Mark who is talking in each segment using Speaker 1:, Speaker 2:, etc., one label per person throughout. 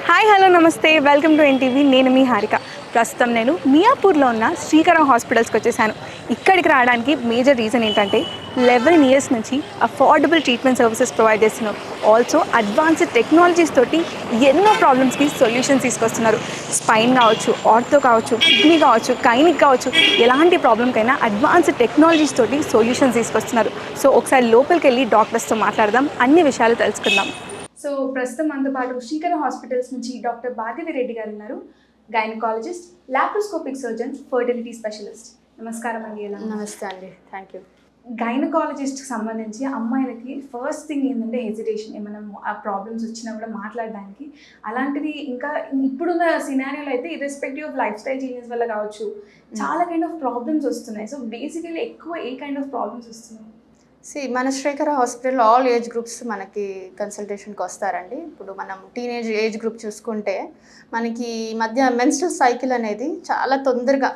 Speaker 1: Hi hello నమస్తే welcome to NTV. నేను మీ హారిక. ప్రస్తుతం నేను మియాపూర్లో ఉన్న శ్రీకరం హాస్పిటల్స్కి వచ్చేసాను. ఇక్కడికి రావడానికి మేజర్ రీజన్ ఏంటంటే 11 ఇయర్స్ నుంచి అఫోర్డబుల్ ట్రీట్మెంట్ సర్వీసెస్ ప్రొవైడ్ చేస్తున్నారు. ఆల్సో అడ్వాన్స్డ్ టెక్నాలజీస్ తోటి ఎన్నో ప్రాబ్లమ్స్కి సొల్యూషన్స్ తీసుకొస్తున్నారు. స్పైన్ కావచ్చు, ఆర్థో కావచ్చు, కిడ్నీ కావచ్చు, కైనిక్ కావచ్చు, ఎలాంటి ప్రాబ్లంకైనా అడ్వాన్స్డ్ టెక్నాలజీస్ తోటి సొల్యూషన్స్ తీసుకొస్తున్నారు. సో ఒకసారి లోపలికి వెళ్ళి డాక్టర్స్తో మాట్లాడదాం, అన్ని విషయాలు తెలుసుకుందాం. సో ప్రస్తుతం మనతో పాటు శ్రీకరం హాస్పిటల్స్ నుంచి డాక్టర్ భార్గవి రెడ్డి గారు ఉన్నారు. Gynaecologist, laparoscopic surgeon, fertility specialist. నమస్కారం అండి. ఎలా
Speaker 2: నమస్తే అండి, థ్యాంక్ యూ.
Speaker 1: గైనకాలజిస్ట్కి సంబంధించి అమ్మాయిలకి ఫస్ట్ థింగ్ ఏంటంటే హెజిటేషన్, ఏమైనా ఆ ప్రాబ్లమ్స్ వచ్చినా కూడా మాట్లాడడానికి. అలాంటిది ఇంకా ఇప్పుడున్న సినారియోలో అయితే irrespective of life style changes వల్ల కావచ్చు, చాలా కైండ్ ఆఫ్ ప్రాబ్లమ్స్ వస్తున్నాయి. సో బేసికలీ ఎక్కువ ఏ కైండ్ ఆఫ్ ప్రాబ్లమ్స్ వస్తున్నాయి?
Speaker 2: మన శ్రీకర హాస్పిటల్లో ఆల్ ఏజ్ గ్రూప్స్ మనకి కన్సల్టేషన్కి వస్తారండి. ఇప్పుడు మనం టీనేజ్ ఏజ్ గ్రూప్ చూసుకుంటే మనకి ఈ మధ్య మెన్స్ట్రల్ సైకిల్ అనేది చాలా తొందరగా,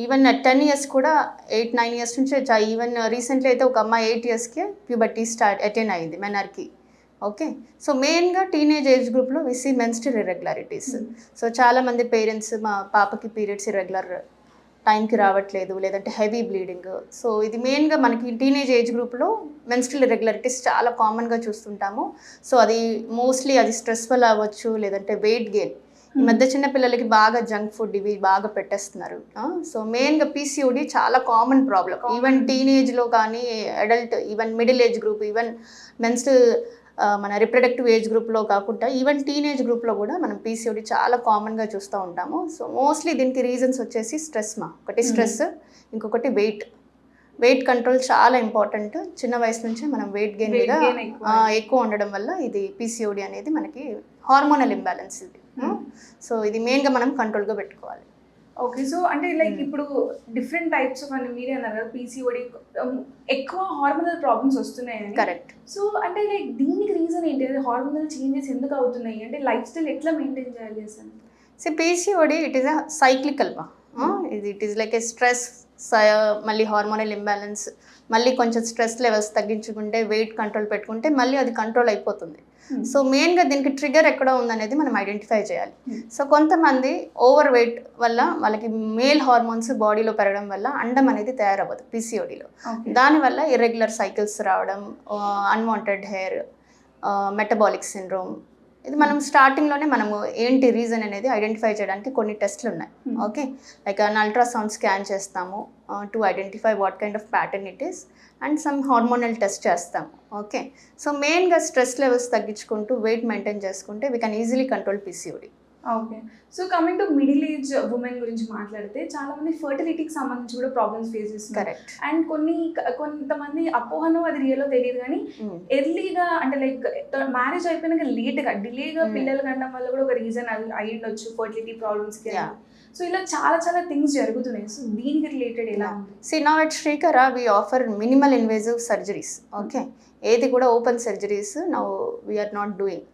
Speaker 2: ఈవెన్ 10 ఇయర్స్ కూడా 8-9 ఇయర్స్ నుంచే, ఈవెన్ రీసెంట్లీ అయితే ఒక అమ్మాయి 8 ఇయర్స్కే ప్యూబర్టీ అటైన్ అయింది మెనర్కి. ఓకే, సో మెయిన్గా టీనేజ్ ఏజ్ గ్రూప్లో we see menstrual irregularities. So చాలామంది పేరెంట్స్ మా పాపకి పీరియడ్స్ ఇర్రెగ్యులర్, టైంకి రావట్లేదు, లేదంటే హెవీ బ్లీడింగ్. సో ఇది మెయిన్గా మనకి టీనేజ్ ఏజ్ గ్రూప్లో మెన్స్ట్రల్ ఇర్రెగ్యులారిటీస్ చాలా కామన్గా చూస్తుంటాము. సో అది మోస్ట్లీ అది స్ట్రెస్ వల్ల అవ్వచ్చు, లేదంటే వెయిట్ గెయిన్. ఈ మధ్య చిన్న పిల్లలకి బాగా జంక్ ఫుడ్ ఇవి బాగా పెట్టేస్తున్నారు. సో మెయిన్గా పీసీఓడి చాలా కామన్ ప్రాబ్లం. ఈవెన్ టీనేజ్లో కానీ, adult, even middle age group, even menstrual మన రిప్రొడక్టివ్ ఏజ్ గ్రూప్లో కాకుండా ఈవెన్ టీనేజ్ గ్రూప్లో కూడా మనం పీసీఓడి చాలా కామన్గా చూస్తూ ఉంటాము. సో మోస్ట్లీ దీనికి రీజన్స్ వచ్చేసి స్ట్రెస్. ఒకటి స్ట్రెస్, ఇంకొకటి వెయిట్ కంట్రోల్ చాలా ఇంపార్టెంట్. చిన్న వయసు నుంచి మనం వెయిట్ గెయిన్ మీద ఎక్కువ ఉండడం వల్ల ఇది పీసీఓడి అనేది మనకి హార్మోనల్ ఇంబ్యాలెన్స్ ఇది. సో ఇది మెయిన్గా మనం కంట్రోల్గా పెట్టుకోవాలి.
Speaker 1: ఓకే, సో అంటే లైక్ ఇప్పుడు డిఫరెంట్ టైప్స్ ఆఫ్ అని మీరే అన్నారు కదా, పీసీఓడి ఎక్కువ హార్మోనల్ ప్రాబ్లమ్స్ వస్తున్నాయని.
Speaker 2: కరెక్ట్.
Speaker 1: సో అంటే లైక్ దీనికి రీజన్ ఏంటి? హార్మోనల్ చేంజెస్ ఎందుకు అవుతున్నాయి అంటే లైఫ్ స్టైల్ ఎట్లా మెయింటైన్ చేయాలి అసలు?
Speaker 2: So PCOD it is a cyclical. It is like A stress, మళ్ళీ హార్మోనల్ ఇంబ్యాలెన్స్, మళ్ళీ కొంచెం స్ట్రెస్ లెవెల్స్ తగ్గించుకుంటే, వెయిట్ కంట్రోల్ పెట్టుకుంటే మళ్ళీ అది కంట్రోల్ అయిపోతుంది. సో మెయిన్గా దీనికి ట్రిగర్ ఎక్కడ ఉందనేది మనం ఐడెంటిఫై చేయాలి. సో కొంతమంది ఓవర్ వెయిట్ వల్ల, వాళ్ళకి మేల్ హార్మోన్స్ బాడీలో పెరగడం వల్ల అండం అనేది తయారవ్వదు పీసీఓడిలో. దానివల్ల ఇర్రెగ్యులర్ సైకిల్స్ రావడం, అన్వాంటెడ్ హెయిర్, మెటబాలిక్ సిండ్రోమ్. ఇది మనం స్టార్టింగ్లోనే మనము ఏంటి రీజన్ అనేది ఐడెంటిఫై చేయడానికి కొన్ని టెస్ట్లు ఉన్నాయి. Okay, like an ultrasound scan చేస్తాము to identify what kind of pattern it is, and some hormonal test చేస్తాము. ఓకే, సో మెయిన్గా స్ట్రెస్ లెవెల్స్ తగ్గించుకుంటూ వెయిట్ మెయింటైన్ చేసుకుంటే we can easily control PCOD.
Speaker 1: Okay, so coming to middle age women గురించి మాట్లాడితే చాలా మంది ఫర్టిలిటీకి సంబంధించి కూడా ప్రాబ్లమ్స్ ఫేస్ చేస్తున్నారు.
Speaker 2: కరెక్ట్.
Speaker 1: అండ్ కొంతమంది అపోహను అది రియలో తెలియదు కానీ ఎర్లీగా అంటే లైక్ మ్యారేజ్ అయిపోయినాక లేట్గా డిలేగా పిల్లలు కనడం వల్ల కూడా ఒక రీజన్ అయి ఉండొచ్చు ఫర్టిలిటీ ప్రాబ్లమ్స్కి. సో ఇలా చాలా థింగ్స్ జరుగుతున్నాయి. సో దీనికి రిలేటెడ్ ఎలా ఉంది?
Speaker 2: Now at Srikara we offer minimal invasive surgeries. Okay, ఏది కూడా open surgeries now we're not doing.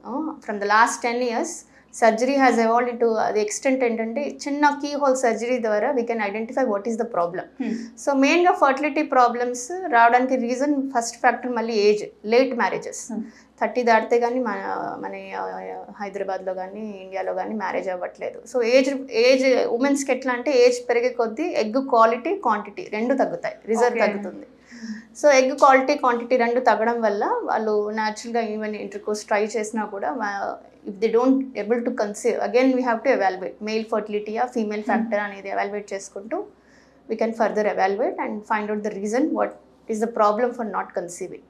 Speaker 2: From the last 10 years surgery has evolved into అది ఎక్స్టెంట్ ఏంటంటే చిన్న కీ హోల్ సర్జరీ ద్వారా we can identify what is the problem. So మెయిన్గా fertility problems రావడానికి reason first factor మళ్ళీ age, late marriages. 30 దాటితే కానీ మన హైదరాబాద్లో కానీ ఇండియాలో కానీ మ్యారేజ్ అవ్వట్లేదు. సో ఏజ్ ఉమెన్స్కి ఎట్లా అంటే ఏజ్ పెరిగే కొద్దీ ఎగ్ క్వాలిటీ క్వాంటిటీ రెండు తగ్గుతాయి, రిజర్వ్ తగ్గుతుంది. సో ఎగ్ క్వాలిటీ క్వాంటిటీ రెండు తగ్గడం వల్ల వాళ్ళు న్యాచురల్గా ఈవెన్ ఇంటర్కోర్స్ ట్రై చేసినా కూడా if they don't able to conceive, again we have to evaluate male ఫర్టిలిటీయా ఫీమేల్ ఫ్యాక్టర్ అనేది ఎవాల్యుయేట్ చేసుకుంటూ we can further evaluate and find out the reason what is the problem for not conceiving.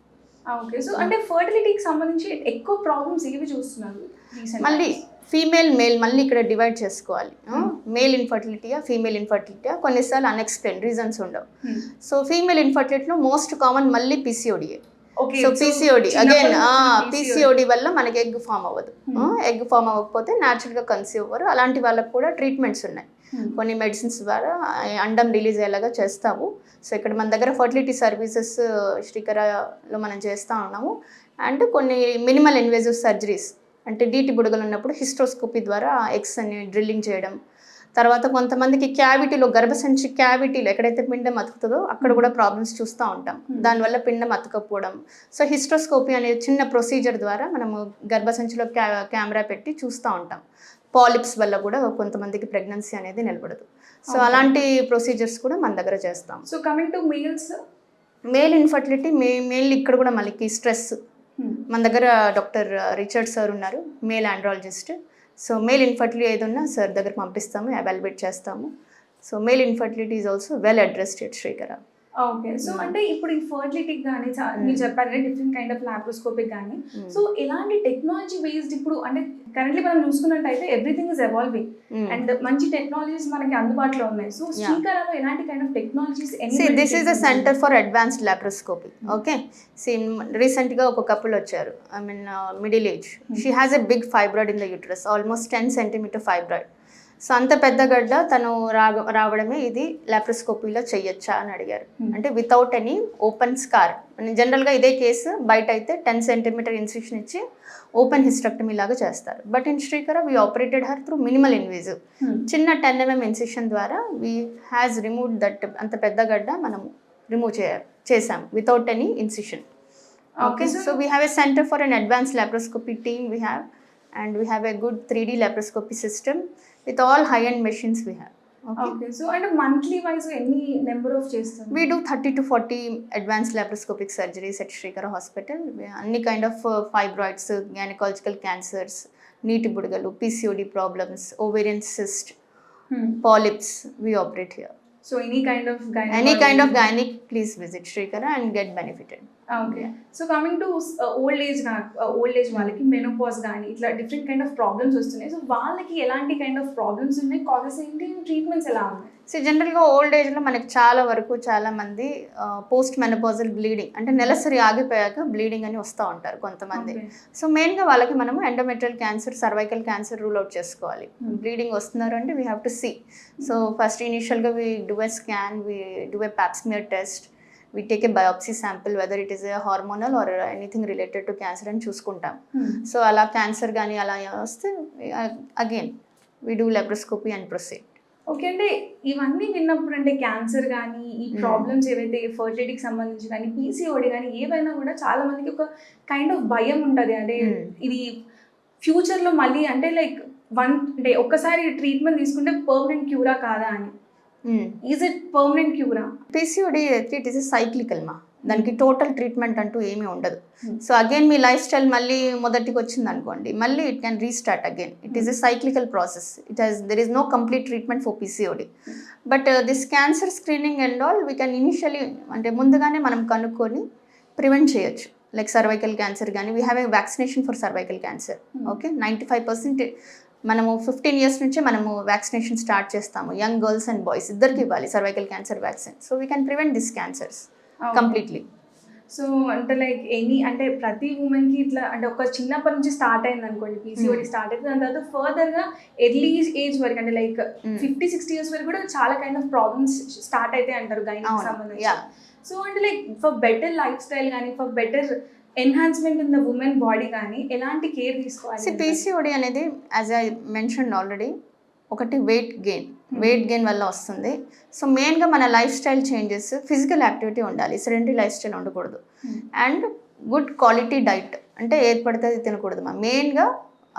Speaker 1: Okay, so అంటే ఫర్టిలిటీకి సంబంధించి ఎక్కువ problems ఏవి చూస్తున్నారు?
Speaker 2: మళ్ళీ ఫీమేల్ మేల్ మళ్ళీ ఇక్కడ డివైడ్ చేసుకోవాలి. మేల్ ఇన్ఫర్టిలిటీయా ఫీమేల్ ఇన్ఫర్టిలిటీయా, కొన్నిసార్లు అన్ఎక్స్ప్లెయిన్ రీజన్స్ ఉండవు. సో ఫీమేల్ ఇన్ఫర్టిలిటీలో మోస్ట్ కామన్ మళ్ళీ పీసీఓడియే. సో పీసీఓడి అగైన్ పీసీఓడి వల్ల మనకి ఎగ్ ఫామ్ అవ్వదు. ఎగ్ ఫామ్ అవ్వకపోతే న్యాచురల్గా కన్సీవ్ అవ్వరు. అలాంటి వాళ్ళకు కూడా ట్రీట్మెంట్స్ ఉన్నాయి, కొన్ని మెడిసిన్స్ ద్వారా అండం రిలీజ్ అయ్యేలాగా చేస్తాము. సో ఇక్కడ మన దగ్గర ఫర్టిలిటీ సర్వీసెస్ శ్రీకరలో మనం చేస్తూ ఉన్నాము. అండ్ కొన్ని మినిమల్ ఇన్వేజివ్ సర్జరీస్ అంటే డీటీ బుడగలు ఉన్నప్పుడు హిస్ట్రోస్కోపీ ద్వారా ఎగ్స్ అని డ్రిల్లింగ్ చేయడం, తర్వాత కొంతమందికి క్యావిటీలో, గర్భసంచి క్యావిటీలో ఎక్కడైతే పిండం అతుకుతుందో అక్కడ కూడా ప్రాబ్లమ్స్ చూస్తూ ఉంటాం. దానివల్ల పిండం అతుకపోవడం. సో హిస్ట్రోస్కోపీ అనే చిన్న ప్రొసీజర్ ద్వారా మనము గర్భసంచిలో కెమెరా పెట్టి చూస్తూ ఉంటాం. పాలిప్స్ వల్ల కూడా కొంతమందికి ప్రెగ్నెన్సీ అనేది నిలబడదు. సో అలాంటి ప్రొసీజర్స్ కూడా మన దగ్గర చేస్తాం.
Speaker 1: So coming to males,
Speaker 2: male infertility male ఇక్కడ కూడా మనకి స్ట్రెస్. మన దగ్గర డాక్టర్ రిచర్డ్ సార్ ఉన్నారు, male andrologist. So male infertility ఏది ఉన్నా సార్ దగ్గర పంపిస్తాము, ఎవాల్యుయేట్ చేస్తాము. So male infertility is also well addressed at Srikara.
Speaker 1: Okay. So అంటే ఇప్పుడు ఈ ఫర్టిలిటీకి కానీ మీరు చెప్పారు కదా డిఫరెంట్ కైండ్ ఆఫ్ లాప్రోస్కోపిక్ కానీ, సో ఎలాంటి టెక్నాలజీ బేస్డ్ ఇప్పుడు అంటే కరెంట్లీ మనం చూసుకున్నట్టయితే ఎవ్రీథింగ్ ఇస్ ఎవాల్వింగ్ అండ్ మంచి టెక్నాలజీస్ మనకి అందుబాటులో ఉన్నాయి. సో శ్రీకరలో ఎలాంటి kind of technologies?
Speaker 2: This is the centre for advanced laparoscopy. Okay, రీసెంట్గా ఒక కపుల్ వచ్చారు, I mean middle age. She has a big fibroid in the uterus, almost 10 centimeter fibroid. So అంత పెద్ద గడ్డ తను రావడమే ఇది లాప్రోస్కోపీలో చెయ్యొచ్చా అని అడిగారు. అంటే వితౌట్ ఎనీ ఓపెన్ స్కార్. జనరల్గా ఇదే కేసు బయట అయితే 10 centimeter ఇన్సిషన్ ఇచ్చి ఓపెన్ హిస్టెక్టమీ లాగా చేస్తారు. But in Srikara we operated her through minimal invasive. చిన్న 10 mm ఇన్సిషన్ ద్వారా వీ హ్యాస్ రిమూవ్ దట్, అంత పెద్ద గడ్డ మనం రిమూవ్ చేసాం without any incision. Okay, so we have a centre for an advanced laparoscopy team we have, and we have a good 3D laparoscopy system with all high-end machines we have.
Speaker 1: Okay. So and monthly wise any number of చేస్తారు?
Speaker 2: We do 30 to 40 advanced laparoscopic surgeries at Shrikara Hospital. Any kind of fibroids, gynecological cancers, neeti budigalu, PCOD problems, ovarian cyst, polyps, we operate here.
Speaker 1: So any kind of
Speaker 2: gynec, please visit Shrikara and get benefited.
Speaker 1: Okay. So coming to old age వాళ్ళకి menopause కానీ ఇట్లా different kind of problems వస్తున్నాయి. So వాళ్ళకి ఎలాంటి kind of problems ఉన్నాయి, causes ఏంటి, treatments ఎలా ఉన్నాయి?
Speaker 2: సో జనరల్గా ఓల్డ్ ఏజ్లో మనకి చాలా మంది పోస్ట్ మెనోపాజల్ బ్లీడింగ్, అంటే నెలసరి ఆగిపోయాక బ్లీడింగ్ అని వస్తూ ఉంటారు కొంతమంది. సో మెయిన్గా వాళ్ళకి మనము endometrial cancer, cervical cancer rule out చేసుకోవాలి. బ్లీడింగ్ వస్తున్నారు అంటే we have to see. So first ఇనిషియల్గా we do a scan, we do a pap smear test, we take a biopsy sample whether it is a hormonal or anything related to cancer అని చూసుకుంటాం. So అలా cancer కానీ అలా వస్తే again we do laparoscopy and proceed.
Speaker 1: Okay. అంటే ఇవన్నీ విన్నప్పుడు అంటే క్యాన్సర్ కానీ ఈ ప్రాబ్లమ్స్ ఏవైతే ఫర్టిలిటీకి సంబంధించి కానీ పీసీఓడి కానీ ఏవైనా కూడా చాలా మందికి ఒక కైండ్ ఆఫ్ భయం ఉంటుంది. అంటే ఇది ఫ్యూచర్లో మళ్ళీ అంటే లైక్ అంటే ఒక్కసారి ట్రీట్మెంట్ తీసుకుంటే పర్మనెంట్ క్యూరా కాదా అని. ఈజ్ ఇట్ పర్మనెంట్ క్యూరా?
Speaker 2: పీసీఓడి ఇట్ ఈస్ సైక్లికల్ మా, దానికి టోటల్ ట్రీట్మెంట్ అంటూ ఏమీ ఉండదు. సో అగైన్ మీ లైఫ్ స్టైల్ మళ్ళీ మొదటికి వచ్చింది అనుకోండి, మళ్ళీ it can restart again. It is a cyclical process. There is no complete treatment for PCOD. But this cancer screening and all we can initially, అంటే ముందుగానే మనం కనుక్కొని ప్రివెంట్ చేయొచ్చు. లైక్ సర్వైకల్ క్యాన్సర్ కానీ we have a vaccination for cervical cancer. Okay, 95% మనము 15 years నుంచే మనము vaccination start చేస్తాము. యంగ్ గర్ల్స్ అండ్ బాయ్స్ ఇద్దరికి ఇవ్వాలి cervical cancer vaccine. So we can prevent this cancers completely.
Speaker 1: So అంటే లైక్ అంటే ప్రతి ఉమెన్కి ఇట్లా అంటే ఒక చిన్నప్పటి నుంచి స్టార్ట్ అయింది అనుకోండి పీసీఓడి స్టార్ట్ అయితే, దాని తర్వాత ఫర్దర్గా ఎర్లీ ఏజ్ వరకు అంటే లైక్ 50-60 years వరకు కూడా చాలా కైండ్ ఆఫ్ ప్రాబ్లమ్స్ స్టార్ట్ అయితే అంటారు గైనీకి సంబంధించి. సో అంటే like for better lifestyle కానీ for better enhancement in the women body కానీ ఎలాంటి కేర్ తీసుకోవాలి?
Speaker 2: పీసీఓడి అనేది యాజ్ ఐ మెన్షన్ ఆల్రెడీ ఒకటి వెయిట్ గెయిన్ వల్ల వస్తుంది. సో మెయిన్గా మన lifestyle changes, physical activity ఉండాలి, సెడెంటరీ లైఫ్ స్టైల్ ఉండకూడదు, అండ్ గుడ్ క్వాలిటీ డైట్. అంటే ఏది పడితే అది తినకూడదు. మెయిన్గా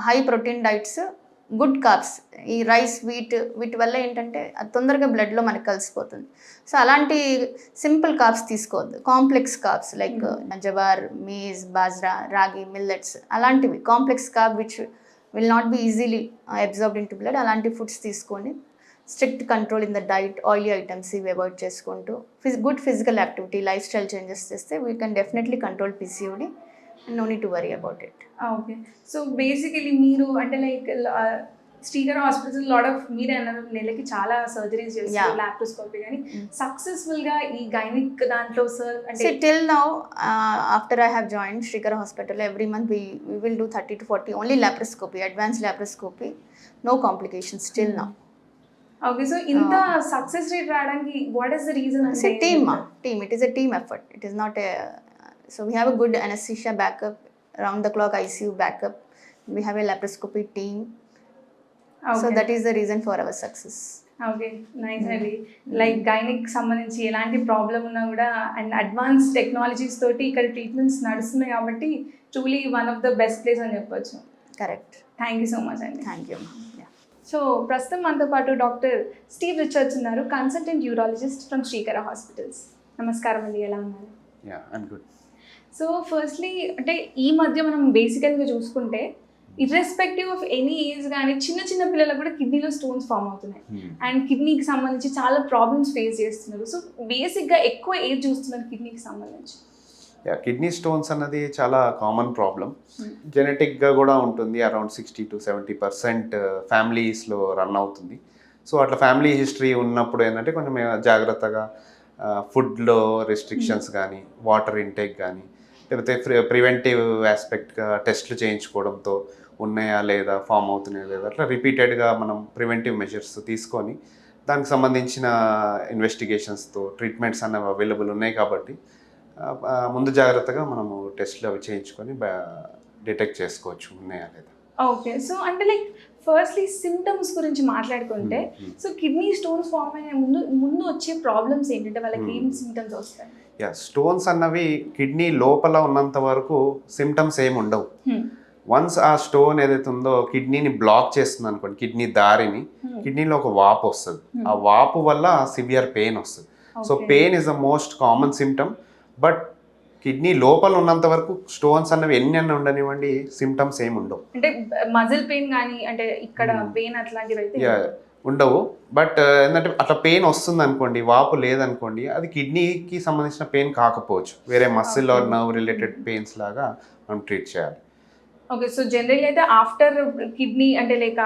Speaker 2: high protein diets, good carbs. ఈ రైస్, వీటి వల్ల ఏంటంటే అది తొందరగా బ్లడ్లో మనకు కలిసిపోతుంది. సో అలాంటి సింపుల్ కార్బ్స్ తీసుకోవద్దు. Complex carbs like jowar, maize, bajra, ragi, millets అలాంటివి complex carb which will not be easily absorbed into blood, అలాంటి ఫుడ్స్ తీసుకొని strict control in the diet, oily items ఇవి అవాయిడ్ చేసుకుంటూ good physical activity, lifestyle changes చేస్తే we can definitely control PCOD. No need to worry about it.
Speaker 1: Okay. So basically మీరు అంటే like Srikara hospital lot of మీరే అన్నారు నెలకి చాలా surgeries చేస్తారు లాప్రోస్కోపీ కానీ సక్సెస్ఫుల్గా ఈ గైనిక్ దాంట్లో సార్ అంటే
Speaker 2: till now after I have joined Shrikara Hospital every month we will do 30 to 40 only laparoscopy, advanced laparoscopy, no complications till now.
Speaker 1: Okay, so ఇంత సక్సెస్ రేట్ రావడానికి what is the reason?
Speaker 2: It's a team, it is a team effort, it is not a. So we have a good anesthesia backup, round the clock ICU backup, we have a laparoscopy team. So that is the reason for our success.
Speaker 1: Okay, nice అండి. Like gynaec సంబంధించి ఎలాంటి problem ఉన్నా కూడా and advance technologies తోటి ఇక్కడ treatments నడుస్తున్నాయి కాబట్టి truly one of the best place అని చెప్పొచ్చు.
Speaker 2: Correct.
Speaker 1: Thank you so much అండి.
Speaker 2: Thank you.
Speaker 1: సో ప్రస్తుతం మనతో పాటు డాక్టర్ స్టీవ్ రిచర్డ్స్ ఉన్నారు, consultant urologist from Srikara hospitals. నమస్కారం అండి, ఎలా ఉన్నారు? సో ఫస్ట్లీ అంటే ఈ మధ్య మనం బేసికల్గా చూసుకుంటే ఇర్రెస్పెక్టివ్ ఆఫ్ ఎనీ ఏజ్ కానీ చిన్న చిన్న పిల్లలకు కూడా కిడ్నీలో స్టోన్స్ ఫామ్ అవుతున్నాయి అండ్ కిడ్నీకి సంబంధించి చాలా ప్రాబ్లమ్స్ ఫేస్ చేస్తున్నారు. సో బేసిక్గా ఎక్కువ ఏజ్ చూస్తున్నారు కిడ్నీకి సంబంధించి.
Speaker 3: కిడ్నీ స్టోన్స్ అన్నది చాలా కామన్ ప్రాబ్లం. జెనెటిక్గా కూడా ఉంటుంది, అరౌండ్ 60-70% ఫ్యామిలీస్లో రన్ అవుతుంది. సో అట్లా ఫ్యామిలీ హిస్టరీ ఉన్నప్పుడు ఏంటంటే కొంచెం జాగ్రత్తగా ఫుడ్లో రెస్ట్రిక్షన్స్ కానీ వాటర్ ఇంటేక్ కానీ లేకపోతే ప్రివెంటివ్ ఆస్పెక్ట్గా టెస్ట్లు చేయించుకోవడంతో ఉన్నాయా లేదా ఫామ్ అవుతున్నాయా లేదా అట్లా రిపీటెడ్గా మనం ప్రివెంటివ్ మెజర్స్ తీసుకొని దానికి సంబంధించిన ఇన్వెస్టిగేషన్స్తో ట్రీట్మెంట్స్ అన్నవి అవైలబుల్ ఉన్నాయి కాబట్టి ముందు జాగ్రత్తగా మనము టెస్ట్లు అవి చేయించుకొని డిటెక్ట్ చేసుకోవచ్చు ఉన్నాయా లేదా.
Speaker 1: ఓకే, సో అంటే లైక్ ఫస్ట్లీ సిమ్టమ్స్ గురించి మాట్లాడుకుంటే సో కిడ్నీ స్టోన్స్ ఫామ్ అయ్యే ముందు వచ్చే ప్రాబ్లమ్స్ ఏంటంటే వాళ్ళకి ఏం సిమ్టమ్స్ వస్తాయి?
Speaker 3: స్టోన్స్ అన్నవి కిడ్నీ లోపల ఉన్నంత వరకు సిమ్టమ్స్ ఏమి ఉండవు. వన్స్ ఆ స్టోన్ ఏదైతే ఉందో కిడ్నీని బ్లాక్ చేస్తుంది అనుకోండి, కిడ్నీ దారిని, కిడ్నీలో ఒక వాపు వస్తుంది. ఆ వాపు వల్ల సివియర్ పెయిన్ వస్తుంది. So pain is the most common symptom. But kidney లోపల ఉన్నంత వరకు స్టోన్స్ అన్నవి ఎన్ని ఉండనివ్వండి సిమ్టమ్స్ ఏమి ఉండవు.
Speaker 1: అంటే మజిల్ పెయిన్ కానీ అంటే ఇక్కడ పెయిన్ అట్లాంటివి అయితే
Speaker 3: ఉండవు. బట్ ఏంటంటే అట్లా పెయిన్ వస్తుంది అనుకోండి, వాపు లేదనుకోండి, అది కిడ్నీకి సంబంధించిన పెయిన్ కాకపోవచ్చు, వేరే muscle or nerve related pains లాగా మనం ట్రీట్ చేయాలి.
Speaker 1: ఓకే, సో జనరల్గా అయితే ఆఫ్టర్ కిడ్నీ అంటే లైక్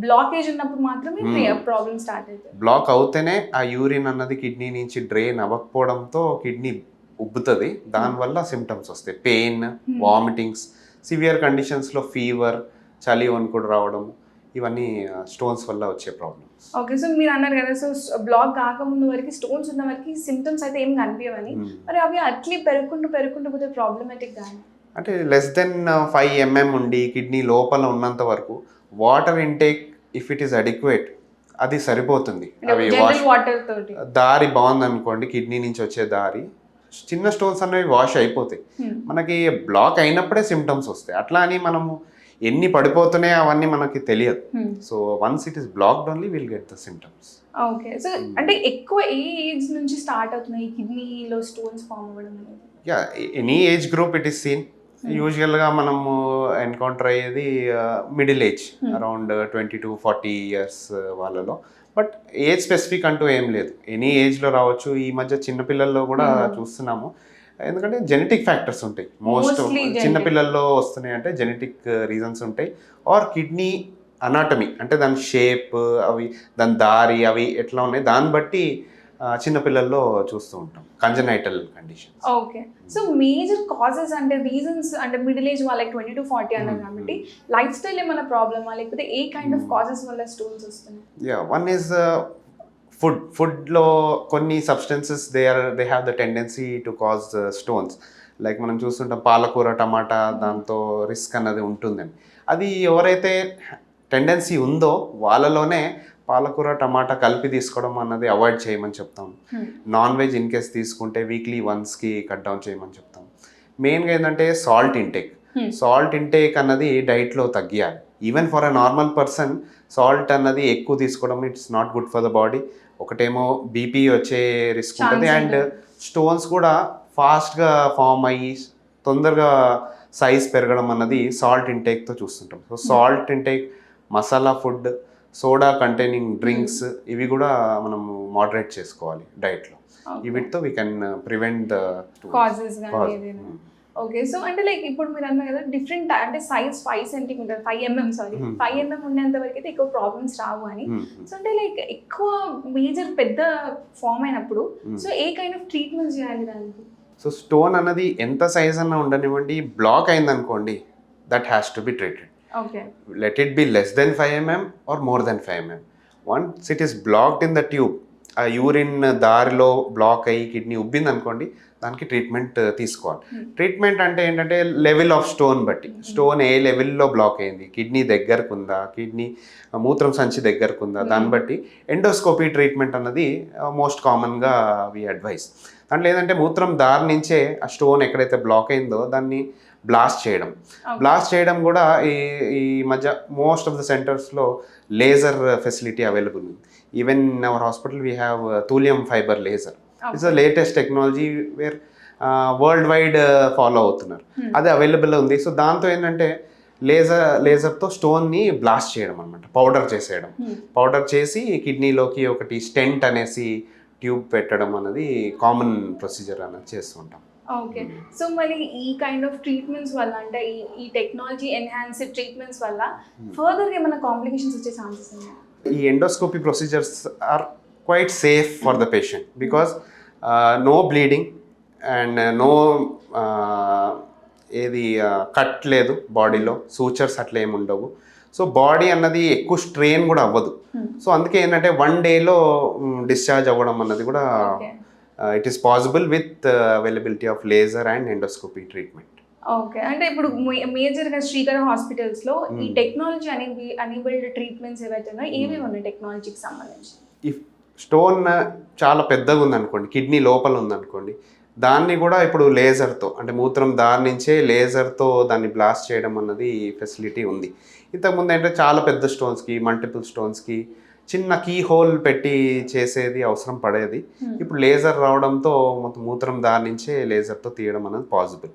Speaker 1: బ్లాకేజ్ ఉన్నప్పుడు మాత్రమే ప్రాబ్లమ్ స్టార్ట్ అవుతుంది.
Speaker 3: బ్లాక్ అవుతేనే ఆ యూరిన్ అన్నది కిడ్నీ నుంచి డ్రైన్ అవ్వకపోవడంతో కిడ్నీ ఉబ్బుతుంది, దానివల్ల సిమ్టమ్స్ వస్తాయి. పెయిన్, వామిటింగ్స్, సివియర్ కండిషన్స్లో ఫీవర్, చలి వణుకుడు రావడం, ఇవన్నీ స్టోన్స్ వల్ల వచ్చే ప్రాబ్లమ్స్.
Speaker 1: ఓకే, సో మీరు అన్నారు కదా సో బ్లాక్ కాకముందు వరకు స్టోన్స్ ఉన్న వరకు సిమ్టమ్స్ అయితే ఏం కనిపించవని, మరి అవి అట్లీ పెరుగుకుంటూ పోతే ప్రాబ్లమాటిక్ కానీ
Speaker 3: అంటే లెస్ దెన్ 5 mm ఉండి కిడ్నీ లోపల ఉన్నంత వరకు water intake if it is adequate అది సరిపోతుంది. అవి
Speaker 1: వాటర్ తోటి
Speaker 3: దారి బాగుంది అనుకోండి, కిడ్నీ నుంచి వచ్చే దారి, చిన్న స్టోన్స్ అనేవి వాష్ అయిపోతాయి. మనకి బ్లాక్ అయినప్పుడే సిమ్టమ్స్ వస్తాయి. అట్లా అని మనము ఎన్ని పడిపోతున్నాయి అవన్నీ మనకి తెలియదు. So once it is blocked only will get the symptoms.
Speaker 1: Okay, so అంటే ఎక్కువ ఏ ఏజ్ నుంచి స్టార్ట్ అవుతున్నాయి కిడ్నీలో స్టోన్స్ ఫామ్ అవ్వడం అనేది?
Speaker 3: Any age group it is seen. యూజువల్గా మనము ఎన్కౌంటర్ అయ్యేది మిడిల్ ఏజ్, అరౌండ్ 20-40 years వాళ్ళలో. బట్ ఏజ్ స్పెసిఫిక్ అంటూ ఏం లేదు, ఎనీ ఏజ్లో రావచ్చు. ఈ మధ్య చిన్నపిల్లల్లో కూడా చూస్తున్నాము, ఎందుకంటే జెనెటిక్ ఫ్యాక్టర్స్ ఉంటాయి. మోస్ట్ చిన్నపిల్లల్లో వస్తున్నాయి అంటే జెనెటిక్ రీజన్స్ ఉంటాయి. ఆర్ కిడ్నీ అనాటమీ అంటే దాని షేప్, అవి దాని దారి అవి ఎట్లా ఉన్నాయి దాన్ని బట్టి చిన్నపిల్లల్లో చూస్తూ ఉంటాం congenital condition.
Speaker 1: Okay, so major causes అంటే రీజన్స్ అంటే మిడిల్ ఏజ్ వాళ్ళకి 20-40 అన్నారు కాబట్టి లైఫ్ స్టైల్ ఏమైనా ప్రాబ్లమా లేకపోతే ఏ కైండ్ ఆఫ్ కాజెస్ వల్ల స్టోన్స్ వస్తున్నాయి?
Speaker 3: వన్ ఈజ్ ఫుడ్లో కొన్ని substances they have the tendency to cause stones. Like మనం చూస్తుంటాం పాలకూర, టమాటా, దాంతో రిస్క్ అన్నది ఉంటుందని. అది ఎవరైతే టెండెన్సీ ఉందో వాళ్ళలోనే పాలకూర, టమాటా కలిపి తీసుకోవడం అన్నది అవాయిడ్ చేయమని చెప్తాం. నాన్ వెజ్ ఇన్ కేస్ తీసుకుంటే వీక్లీ వన్స్కి కట్ డౌన్ చేయమని చెప్తాం. మెయిన్గా ఏంటంటే సాల్ట్ ఇంటేక్ అన్నది డైట్లో తగ్గియాలి. Even for a normal person salt అన్నది ఎక్కువ తీసుకోవడం it's not good for the body. ఒకటేమో బీపీ వచ్చే రిస్క్ ఉంటుంది, అండ్ స్టోన్స్ కూడా ఫాస్ట్గా ఫామ్ అయ్యి తొందరగా సైజ్ పెరగడం అన్నది సాల్ట్ ఇంటేక్తో చూస్తుంటాం. So salt intake, masala food, soda containing drinks ఇవి కూడా మనము మోడరేట్ చేసుకోవాలి డైట్లో. వీటితో we can prevent the
Speaker 1: causes. Okay, so అంటే లైక్ ఇప్పుడు మీరు అన్నారు కదా డిఫరెంట్ అంటే సైజ్ 5 cm 5 mm ఉండేంత వరకు అయితే ఎక్కువ ప్రాబ్లమ్స్ రావు అని. సో అంటే లైక్ ఎక్కువ మేజర్ పెద్ద ఫామ్ అయినప్పుడు so A kind of treatment చేయాలి దానికి?
Speaker 3: సో స్టోన్ అన్నది ఎంత సైజ్ అన్నా ఉండనివ్వండి, బ్లాక్ అయిందనుకోండి that has to be treated.
Speaker 1: Okay.
Speaker 3: Let it be less than 5 mm or more than 5 mm. Once it is blocked in the tube, ఆ urine దారిలో black అయ్యి కిడ్నీ ఉబ్బింది అనుకోండి, దానికి ట్రీట్మెంట్ తీసుకోవాలి. ట్రీట్మెంట్ అంటే ఏంటంటే లెవెల్ ఆఫ్ స్టోన్ బట్టి, stone ఏ లెవెల్లో బ్లాక్ అయింది, కిడ్నీ దగ్గరకు ఉందా, కిడ్నీ మూత్రం సంచి దగ్గరకు ఉందా, దాన్ని బట్టి ఎండోస్కోపీ ట్రీట్మెంట్ అన్నది మోస్ట్ కామన్గా వి అడ్వైస్. దాంట్లో ఏంటంటే మూత్రం దారి నుంచే ఆ స్టోన్ ఎక్కడైతే బ్లాక్ అయిందో దాన్ని బ్లాస్ట్ చేయడం కూడా ఈ మధ్య మోస్ట్ ఆఫ్ ద సెంటర్స్లో లేజర్ ఫెసిలిటీ అవైలబుల్ ఉంది. Even in our hospital we have thulium fibre laser. It's the latest technology where worldwide follow అవుతున్నారు. అది అవైలబుల్ ఉంది. సో దాంతో ఏంటంటే లేజర్తో స్టోన్ని బ్లాస్ట్ చేయడం అనమాట, పౌడర్ చేసి కిడ్నీలోకి ఒకటి స్టెంట్ అనేసి ట్యూబ్ పెట్టడం అనేది కామన్ ప్రొసీజర్ అనేది చేస్తూ ఉంటాం.
Speaker 1: ఓకే. సో మరి ఈ కైండ్ ఆఫ్ ట్రీట్మెంట్స్ వల్ల అంటే ఈ టెక్నాలజీ ఎన్హాన్స్డ్ ట్రీట్మెంట్స్ వల్ల ఫర్దర్గా ఏమైనా కాంప్లికేషన్స్ వచ్చే ఛాన్సెస్ ఉన్నాయా?
Speaker 3: ఈ endoscopy procedures are quite safe for the patient because no bleeding and no cut లేదు బాడీలో, సూచర్స్ అట్లా ఏమి ఉండవు. సో బాడీ అన్నది ఎక్కువ స్ట్రెయిన్ కూడా అవ్వదు. సో అందుకే ఏంటంటే 1 డేలో డిశ్చార్జ్ అవ్వడం అన్నది కూడా it is possible with availability of laser and endoscopy treatment.
Speaker 1: Okay. అంటే ఇప్పుడు మేజర్గా శ్రీకర హాస్పిటల్స్లో ఈ టెక్నాలజీ అనేబుల్డ్ ట్రీట్మెంట్స్ ఏవైతే ఉన్నాయో ఏవి ఉన్నాయి టెక్నాలజీకి సంబంధించి?
Speaker 3: ఈ స్టోన్ చాలా పెద్దగా ఉందనుకోండి, కిడ్నీ లోపల ఉందనుకోండి, దాన్ని కూడా ఇప్పుడు లేజర్తో అంటే మూత్రం దారి నుంచే లేజర్తో దాన్ని బ్లాస్ట్ చేయడం అన్నది ఫెసిలిటీ ఉంది. ఇంతకుముందు అంటే చాలా పెద్ద స్టోన్స్కి, మల్టిపుల్ స్టోన్స్కి చిన్న కీ హోల్ పెట్టి చేసేది అవసరం పడేది. ఇప్పుడు లేజర్ రావడంతో మొత్తం మూత్రం దారి నుంచే లేజర్తో తీయడం అనేది పాసిబుల్.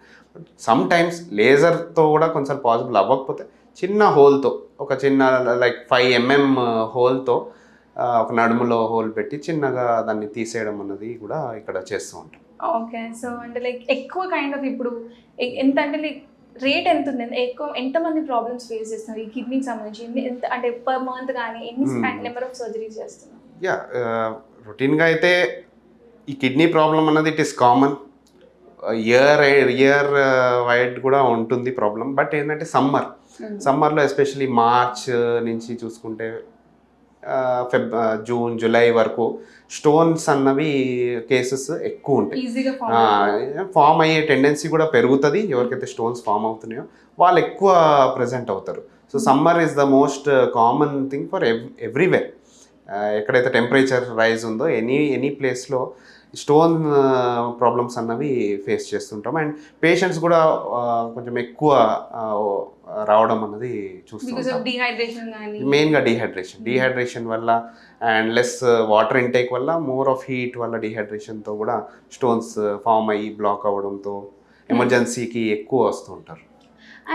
Speaker 3: సమ్ టైమ్స్ లేజర్తో కూడా కొంచెం పాసిబుల్ అవ్వకపోతే చిన్న హోల్తో, ఒక చిన్న లైక్ 5 mm హోల్తో ఒక నడుములో హోల్ పెట్టి చిన్నగా దాన్ని తీసేయడం అన్నది కూడా ఇక్కడ చేస్తూ ఉంటాం.
Speaker 1: ఓకే. సో అంటే లైక్ ఎక్కువ కైండ్ ఆఫ్ ఇప్పుడు ఎంత అంటే లైక్ రేట్ ఎంత ఉంది, ఎంతమంది ప్రాబ్లమ్స్ ఫేస్ చేస్తున్నారు ఈ కిడ్నీకి సంబంధించి, ఎంత అంటే పర్ మంత్ కానీ ఎన్ని నెంబర్ ఆఫ్ సర్జరీస్ చేస్తున్నారు?
Speaker 3: యా, రొటీన్గా అయితే ఈ కిడ్నీ ప్రాబ్లం అన్నది it is common, year wide కూడా ఉంటుంది ప్రాబ్లం. బట్ ఏంటంటే సమ్మర్లో ఎస్పెషలీ మార్చ్ నుంచి చూసుకుంటే జూన్ జూలై వరకు స్టోన్స్ అన్నవి కేసెస్ ఎక్కువ ఉంటాయి. ఫామ్ అయ్యే టెండెన్సీ కూడా పెరుగుతుంది. ఎవరికైతే స్టోన్స్ ఫామ్ అవుతున్నాయో వాళ్ళు ఎక్కువ ప్రెజెంట్ అవుతారు. So summer is the most common thing for everywhere. ఎక్కడైతే టెంపరేచర్ రైజ్ ఉందో ఎనీ ప్లేస్లో స్టోన్ ప్రాబ్లమ్స్ అన్నవి ఫేస్ చేస్తుంటాం. అండ్ పేషెంట్స్ కూడా కొంచెం ఎక్కువ రావడం అన్నది చూస్తుంటాం. మెయిన్గా డీహైడ్రేషన్ వల్ల అండ్ లెస్ వాటర్ ఇంటేక్ వల్ల, మోర్ ఆఫ్ హీట్ వల్ల డీహైడ్రేషన్తో కూడా స్టోన్స్ ఫామ్ అయ్యి బ్లాక్ అవ్వడంతో ఎమర్జెన్సీకి ఎక్కువ వస్తూ ఉంటారు.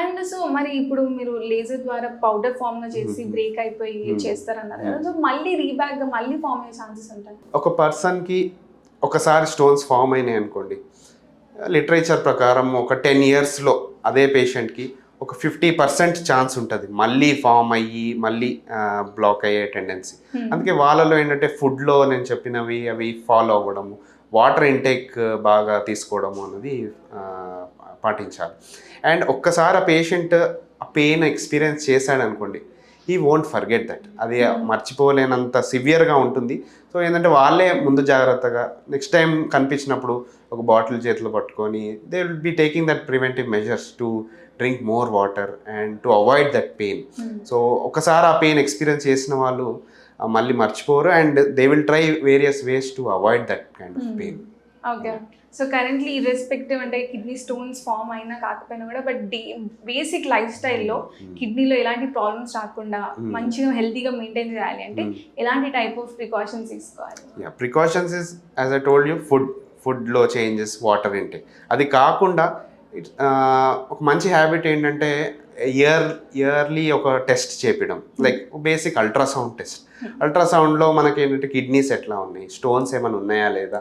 Speaker 1: అండ్ సో మరి ఇప్పుడు మీరు లేజర్ ద్వారా పౌడర్ ఫామ్గా చేసి బ్రేక్ అయిపోయి చేస్తారన్నారు కదా, సో మళ్ళీ రీబ్యాక్గా మళ్ళీ ఫామ్ అయ్యే ఛాన్సెస్ ఉంటాయి? ఒక
Speaker 3: పర్సన్కి ఒకసారి స్టోన్స్ ఫామ్ అయినాయి అనుకోండి, లిటరేచర్ ప్రకారం ఒక 10 yearsలో అదే పేషెంట్కి ఒక 50% ఛాన్స్ ఉంటుంది మళ్ళీ ఫామ్ అయ్యి మళ్ళీ బ్లాక్ అయ్యే టెండెన్సీ. అందుకే వాళ్ళలో ఏంటంటే ఫుడ్లో నేను చెప్పినవి అవి ఫాలో అవ్వడము, వాటర్ ఇంటేక్ బాగా తీసుకోవడము అన్నది పాటించాలి. అండ్ ఒక్కసారి ఆ పేషెంట్ ఆ పెయిన్ ఎక్స్పీరియన్స్ చేశాడు అనుకోండి, హీ వోంట్ ఫర్గెట్ దట్. అది మర్చిపోలేనంత సివియర్గా ఉంటుంది. సో ఏంటంటే వాళ్ళే ముందు జాగ్రత్తగా నెక్స్ట్ టైం కనిపించినప్పుడు ఒక బాటిల్ చేతిలో పట్టుకొని they will be taking that preventive measures to drink more water and to avoid that pain. So ఒకసారి ఆ పెయిన్ ఎక్స్పీరియన్స్ చేసిన వాళ్ళు మళ్ళీ మర్చిపోరు and they will try various ways to avoid that kind of pain.
Speaker 1: Okay. So currently irrespective అంటే kidney stones form అయినా కాకపోయినా కూడా బట్ బేసిక్ లైఫ్ స్టైల్లో కిడ్నీలో ఎలాంటి ప్రాబ్లమ్స్ రాకుండా మంచిగా హెల్తీగా మెయింటైన్ చేయాలి అంటే ఎలాంటి టైప్ ఆఫ్ ప్రికాషన్స్ తీసుకోవాలి?
Speaker 3: Precautions is as I told you, ఫుడ్లో చేంజెస్, వాటర్ ఇంటేక్. అది కాకుండా ఒక మంచి హ్యాబిట్ ఏంటంటే ఇయర్లీ ఒక టెస్ట్ చేపించడం, లైక్ బేసిక్ అల్ట్రాసౌండ్ టెస్ట్. అల్ట్రాసౌండ్లో మనకి ఏంటంటే కిడ్నీస్ ఎట్లా ఉన్నాయి, స్టోన్స్ ఏమైనా ఉన్నాయా లేదా,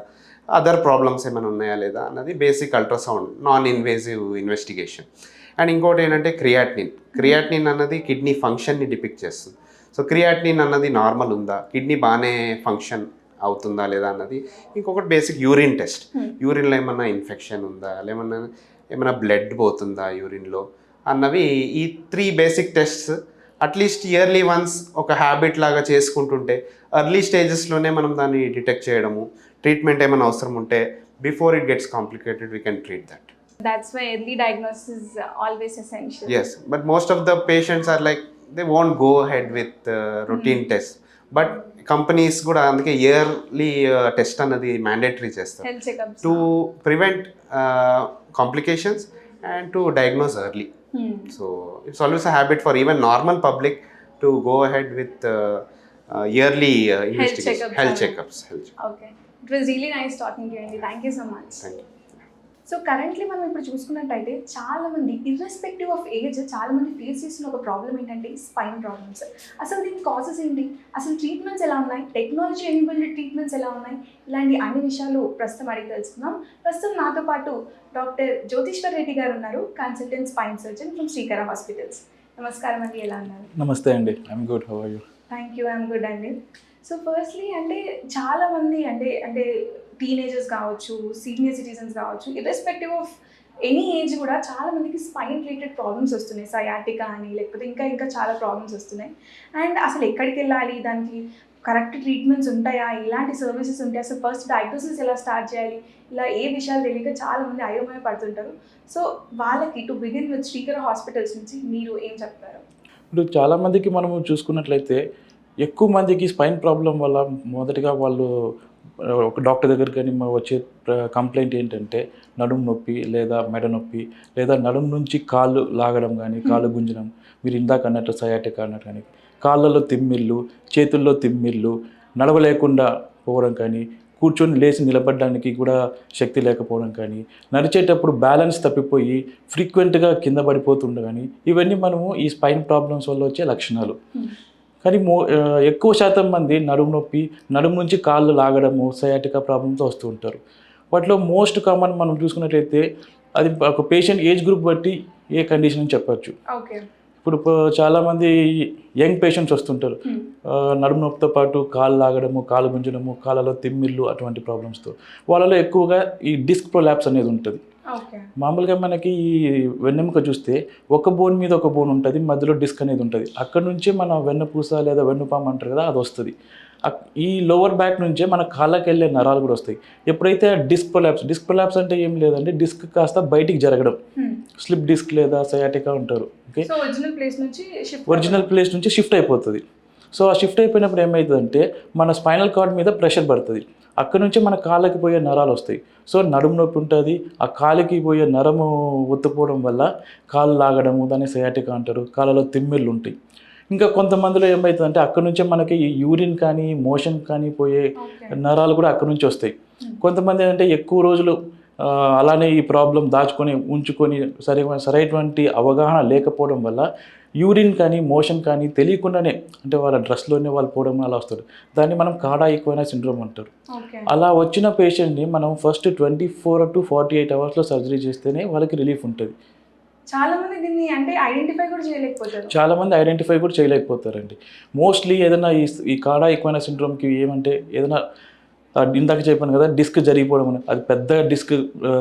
Speaker 3: అదర్ ప్రాబ్లమ్స్ ఏమైనా ఉన్నాయా లేదా అన్నది basic ultrasound, non invasive investigation. And ఇంకోటి ఏంటంటే క్రియాటినిన్ అన్నది కిడ్నీ ఫంక్షన్ని డిపిక్ట్ చేస్తుంది. సో క్రియాటినిన్ అన్నది నార్మల్ ఉందా, కిడ్నీ బాగానే ఫంక్షన్ అవుతుందా లేదా అన్నది. ఇంకొకటి బేసిక్ యూరిన్ టెస్ట్, యూరిన్లో ఏమన్నా ఇన్ఫెక్షన్ ఉందా, ఏమన్నా బ్లడ్ పోతుందా యూరిన్లో అన్నవి. ఈ 3 basic tests at least yearly once ఒక హ్యాబిట్ లాగా చేసుకుంటుంటే ఎర్లీ స్టేజెస్లోనే మనం దాన్ని డిటెక్ట్ చేయడము, ట్రీట్మెంట్ ఏమైనా అవసరం ఉంటే before it gets complicated, we can treat that.
Speaker 1: That's why early diagnosis is always essential.
Speaker 3: Yes, but most of the patients are like, they won't go ahead with routine tests. But companies కూడా అందుకే yearly test అన్నది mandatory చేస్తారు
Speaker 1: Health checkups.
Speaker 3: To prevent complications and to diagnose early. So it's always a habit for even normal public to go ahead with yearly investigation, health checkups.
Speaker 1: Okay. It was really nice talking to you, Andy. Thank you so much.
Speaker 3: Thank you.
Speaker 1: So currently మనం ఇప్పుడు చూసుకున్నట్టయితే చాలా మంది irrespective of age చాలా మంది face చేస్తున్న ఒక problem ఏంటంటే స్పైన్ ప్రాబ్లమ్స్. అసలు దీని కాజెస్ ఏంటి, అసలు ట్రీట్మెంట్స్ ఎలా ఉన్నాయి, టెక్నాలజీ ఎనేబుల్డ్ ట్రీట్మెంట్స్ ఎలా ఉన్నాయి, ఇలాంటి అన్ని విషయాలు ప్రస్తుతం అడిగి తెలుసుకుందాం. ప్రస్తుతం నాతో పాటు డాక్టర్ జ్యోతిశ్వర్ రెడ్డి గారు ఉన్నారు, consultant spine surgeon from Srikara hospitals. నమస్కారం అండి, ఎలా ఉన్నారు?
Speaker 4: నమస్తే అండి, I'm good. How are you?
Speaker 1: Thank you, I'm good అండి. సో ఫస్ట్లీ అంటే చాలామంది అంటే టీనేజర్స్ కావచ్చు, సీనియర్ సిటిజన్స్ కావచ్చు, ఇర్రెస్పెక్టివ్ ఆఫ్ ఎనీ ఏజ్ కూడా చాలా మందికి స్పైన్ రిలేటెడ్ ప్రాబ్లమ్స్ వస్తున్నాయి. సయాటికా అని లేకపోతే ఇంకా చాలా ప్రాబ్లమ్స్ వస్తున్నాయి. అండ్ అసలు ఎక్కడికి వెళ్ళాలి, దానికి కరెక్ట్ ట్రీట్మెంట్స్ ఉంటాయా, ఇలాంటి సర్వీసెస్ ఉంటాయి, అసలు ఫస్ట్ డయాగ్నోసిస్ ఎలా స్టార్ట్ చేయాలి, ఇలా ఏ విషయాలు తెలియక చాలామంది అయోమయ పడుతుంటారు. సో వాళ్ళకి to begin with Srikara hospitals నుంచి మీరు ఏం చెప్తారు?
Speaker 4: ఇప్పుడు చాలామందికి మనము చూసుకున్నట్లయితే ఎక్కువ మందికి స్పైన్ ప్రాబ్లం వల్ల మొదటిగా వాళ్ళు ఒక డాక్టర్ దగ్గరికి కానీ వచ్చే కంప్లైంట్ ఏంటంటే నడుము నొప్పి లేదా మెడ నొప్పి లేదా నడుము నుంచి కాళ్ళు లాగడం కానీ కాళ్ళు గుంజడం, మీరు ఇందాక అన్నట్టు సయాటికా అన్నట్టు కానీ, కాళ్ళలో తిమ్మిళ్ళు, చేతుల్లో తిమ్మిళ్ళు, నడవలేకుండా పోవడం కానీ, కూర్చొని లేచి నిలబడడానికి కూడా శక్తి లేకపోవడం కానీ, నడిచేటప్పుడు బ్యాలెన్స్ తప్పిపోయి ఫ్రీక్వెంట్గా కింద పడిపోతుండడం కానీ, ఇవన్నీ మనము ఈ స్పైన్ ప్రాబ్లమ్స్ వల్ల వచ్చే లక్షణాలు. కానీ ఎక్కువ శాతం మంది నడుము నుంచి కాళ్ళు లాగడము, సయాటికా ప్రాబ్లమ్తో వస్తూ ఉంటారు. వాటిలో మోస్ట్ కామన్ మనం చూసుకున్నట్లయితే అది ఒక పేషెంట్ ఏజ్ గ్రూప్ బట్టి ఏ కండిషన్ అని చెప్పచ్చు.
Speaker 1: ఓకే.
Speaker 4: ఇప్పుడు చాలామంది యంగ్ పేషెంట్స్ వస్తుంటారు, నడుము నొప్పితో పాటు కాళ్ళు లాగడము, కాళ్ళు గుంజడము, కాళ్ళలో తిమ్మిళ్ళు, అటువంటి ప్రాబ్లమ్స్తో. వాళ్ళలో ఎక్కువగా ఈ డిస్క్ ప్రొలాప్స్ అనేది ఉంటుంది. మామూలుగా మనకి ఈ వెన్నెముక చూస్తే ఒక బోన్ మీద ఒక బోన్ ఉంటుంది, మధ్యలో డిస్క్ అనేది ఉంటుంది. అక్కడ నుంచి మన వెన్నపూస లేదా వెన్నుపాము అంటారు కదా, అది వస్తుంది. ఈ లోవర్ బ్యాక్ నుంచే మన కాళ్ళకి వెళ్ళే నరాలు కూడా వస్తాయి. ఎప్పుడైతే డిస్క్ ప్రొలాప్స్ అంటే ఏం లేదంటే డిస్క్ కాస్త బయటికి జరగడం, స్లిప్ డిస్క్ లేదా సయాటికా అంటారు. ఓకే, ఒరిజినల్ ప్లేస్ నుంచి షిఫ్ట్ అయిపోతుంది. సో ఆ షిఫ్ట్ అయిపోయినప్పుడు ఏమవుతుందంటే మన స్పైనల్ కార్డ్ మీద ప్రెషర్ పడుతుంది. అక్కడ నుంచి మన కాళ్ళకి పోయే నరాలు వస్తాయి. సో నడుము నొప్పి ఉంటుంది, ఆ కాలికి పోయే నరము ఒత్తుపోవడం వల్ల కాళ్ళు లాగడము, దాన్ని సయాటికా అంటారు. కాళ్ళలో తిమ్మిళ్ళు ఉంటాయి. ఇంకా కొంతమందిలో ఏమవుతుందంటే అక్కడ నుంచే మనకి యూరిన్ కానీ మోషన్ కానీ పోయే నరాలు కూడా అక్కడ నుంచి వస్తాయి. కొంతమంది ఏంటంటే ఎక్కువ రోజులు అలానే ఈ ప్రాబ్లం దాచుకొని ఉంచుకొని సరైనటువంటి అవగాహన లేకపోవడం వల్ల యూరిన్ కానీ మోషన్ కానీ తెలియకుండానే అంటే వాళ్ళ డ్రెస్లోనే వాళ్ళు పోవడం అలా వస్తారు. దాన్ని మనం కాడా ఈక్వైనా సిండ్రోమ్ అంటారు. అలా వచ్చిన పేషెంట్ని మనం ఫస్ట్ 24 to 48 అవర్స్లో సర్జరీ చేస్తేనే వాళ్ళకి రిలీఫ్ ఉంటుంది.
Speaker 1: చాలా మంది దీన్ని అంటే ఐడెంటిఫై కూడా చేయలేకపోతారండి. మోస్ట్లీ ఏదైనా ఈ కాడా ఈక్వైనా సిండ్రోమ్కి ఏమంటే ఏదైనా ఇందాక చెప్పాను కదా, డిస్క్ జరిగిపోవడం, అది పెద్ద డిస్క్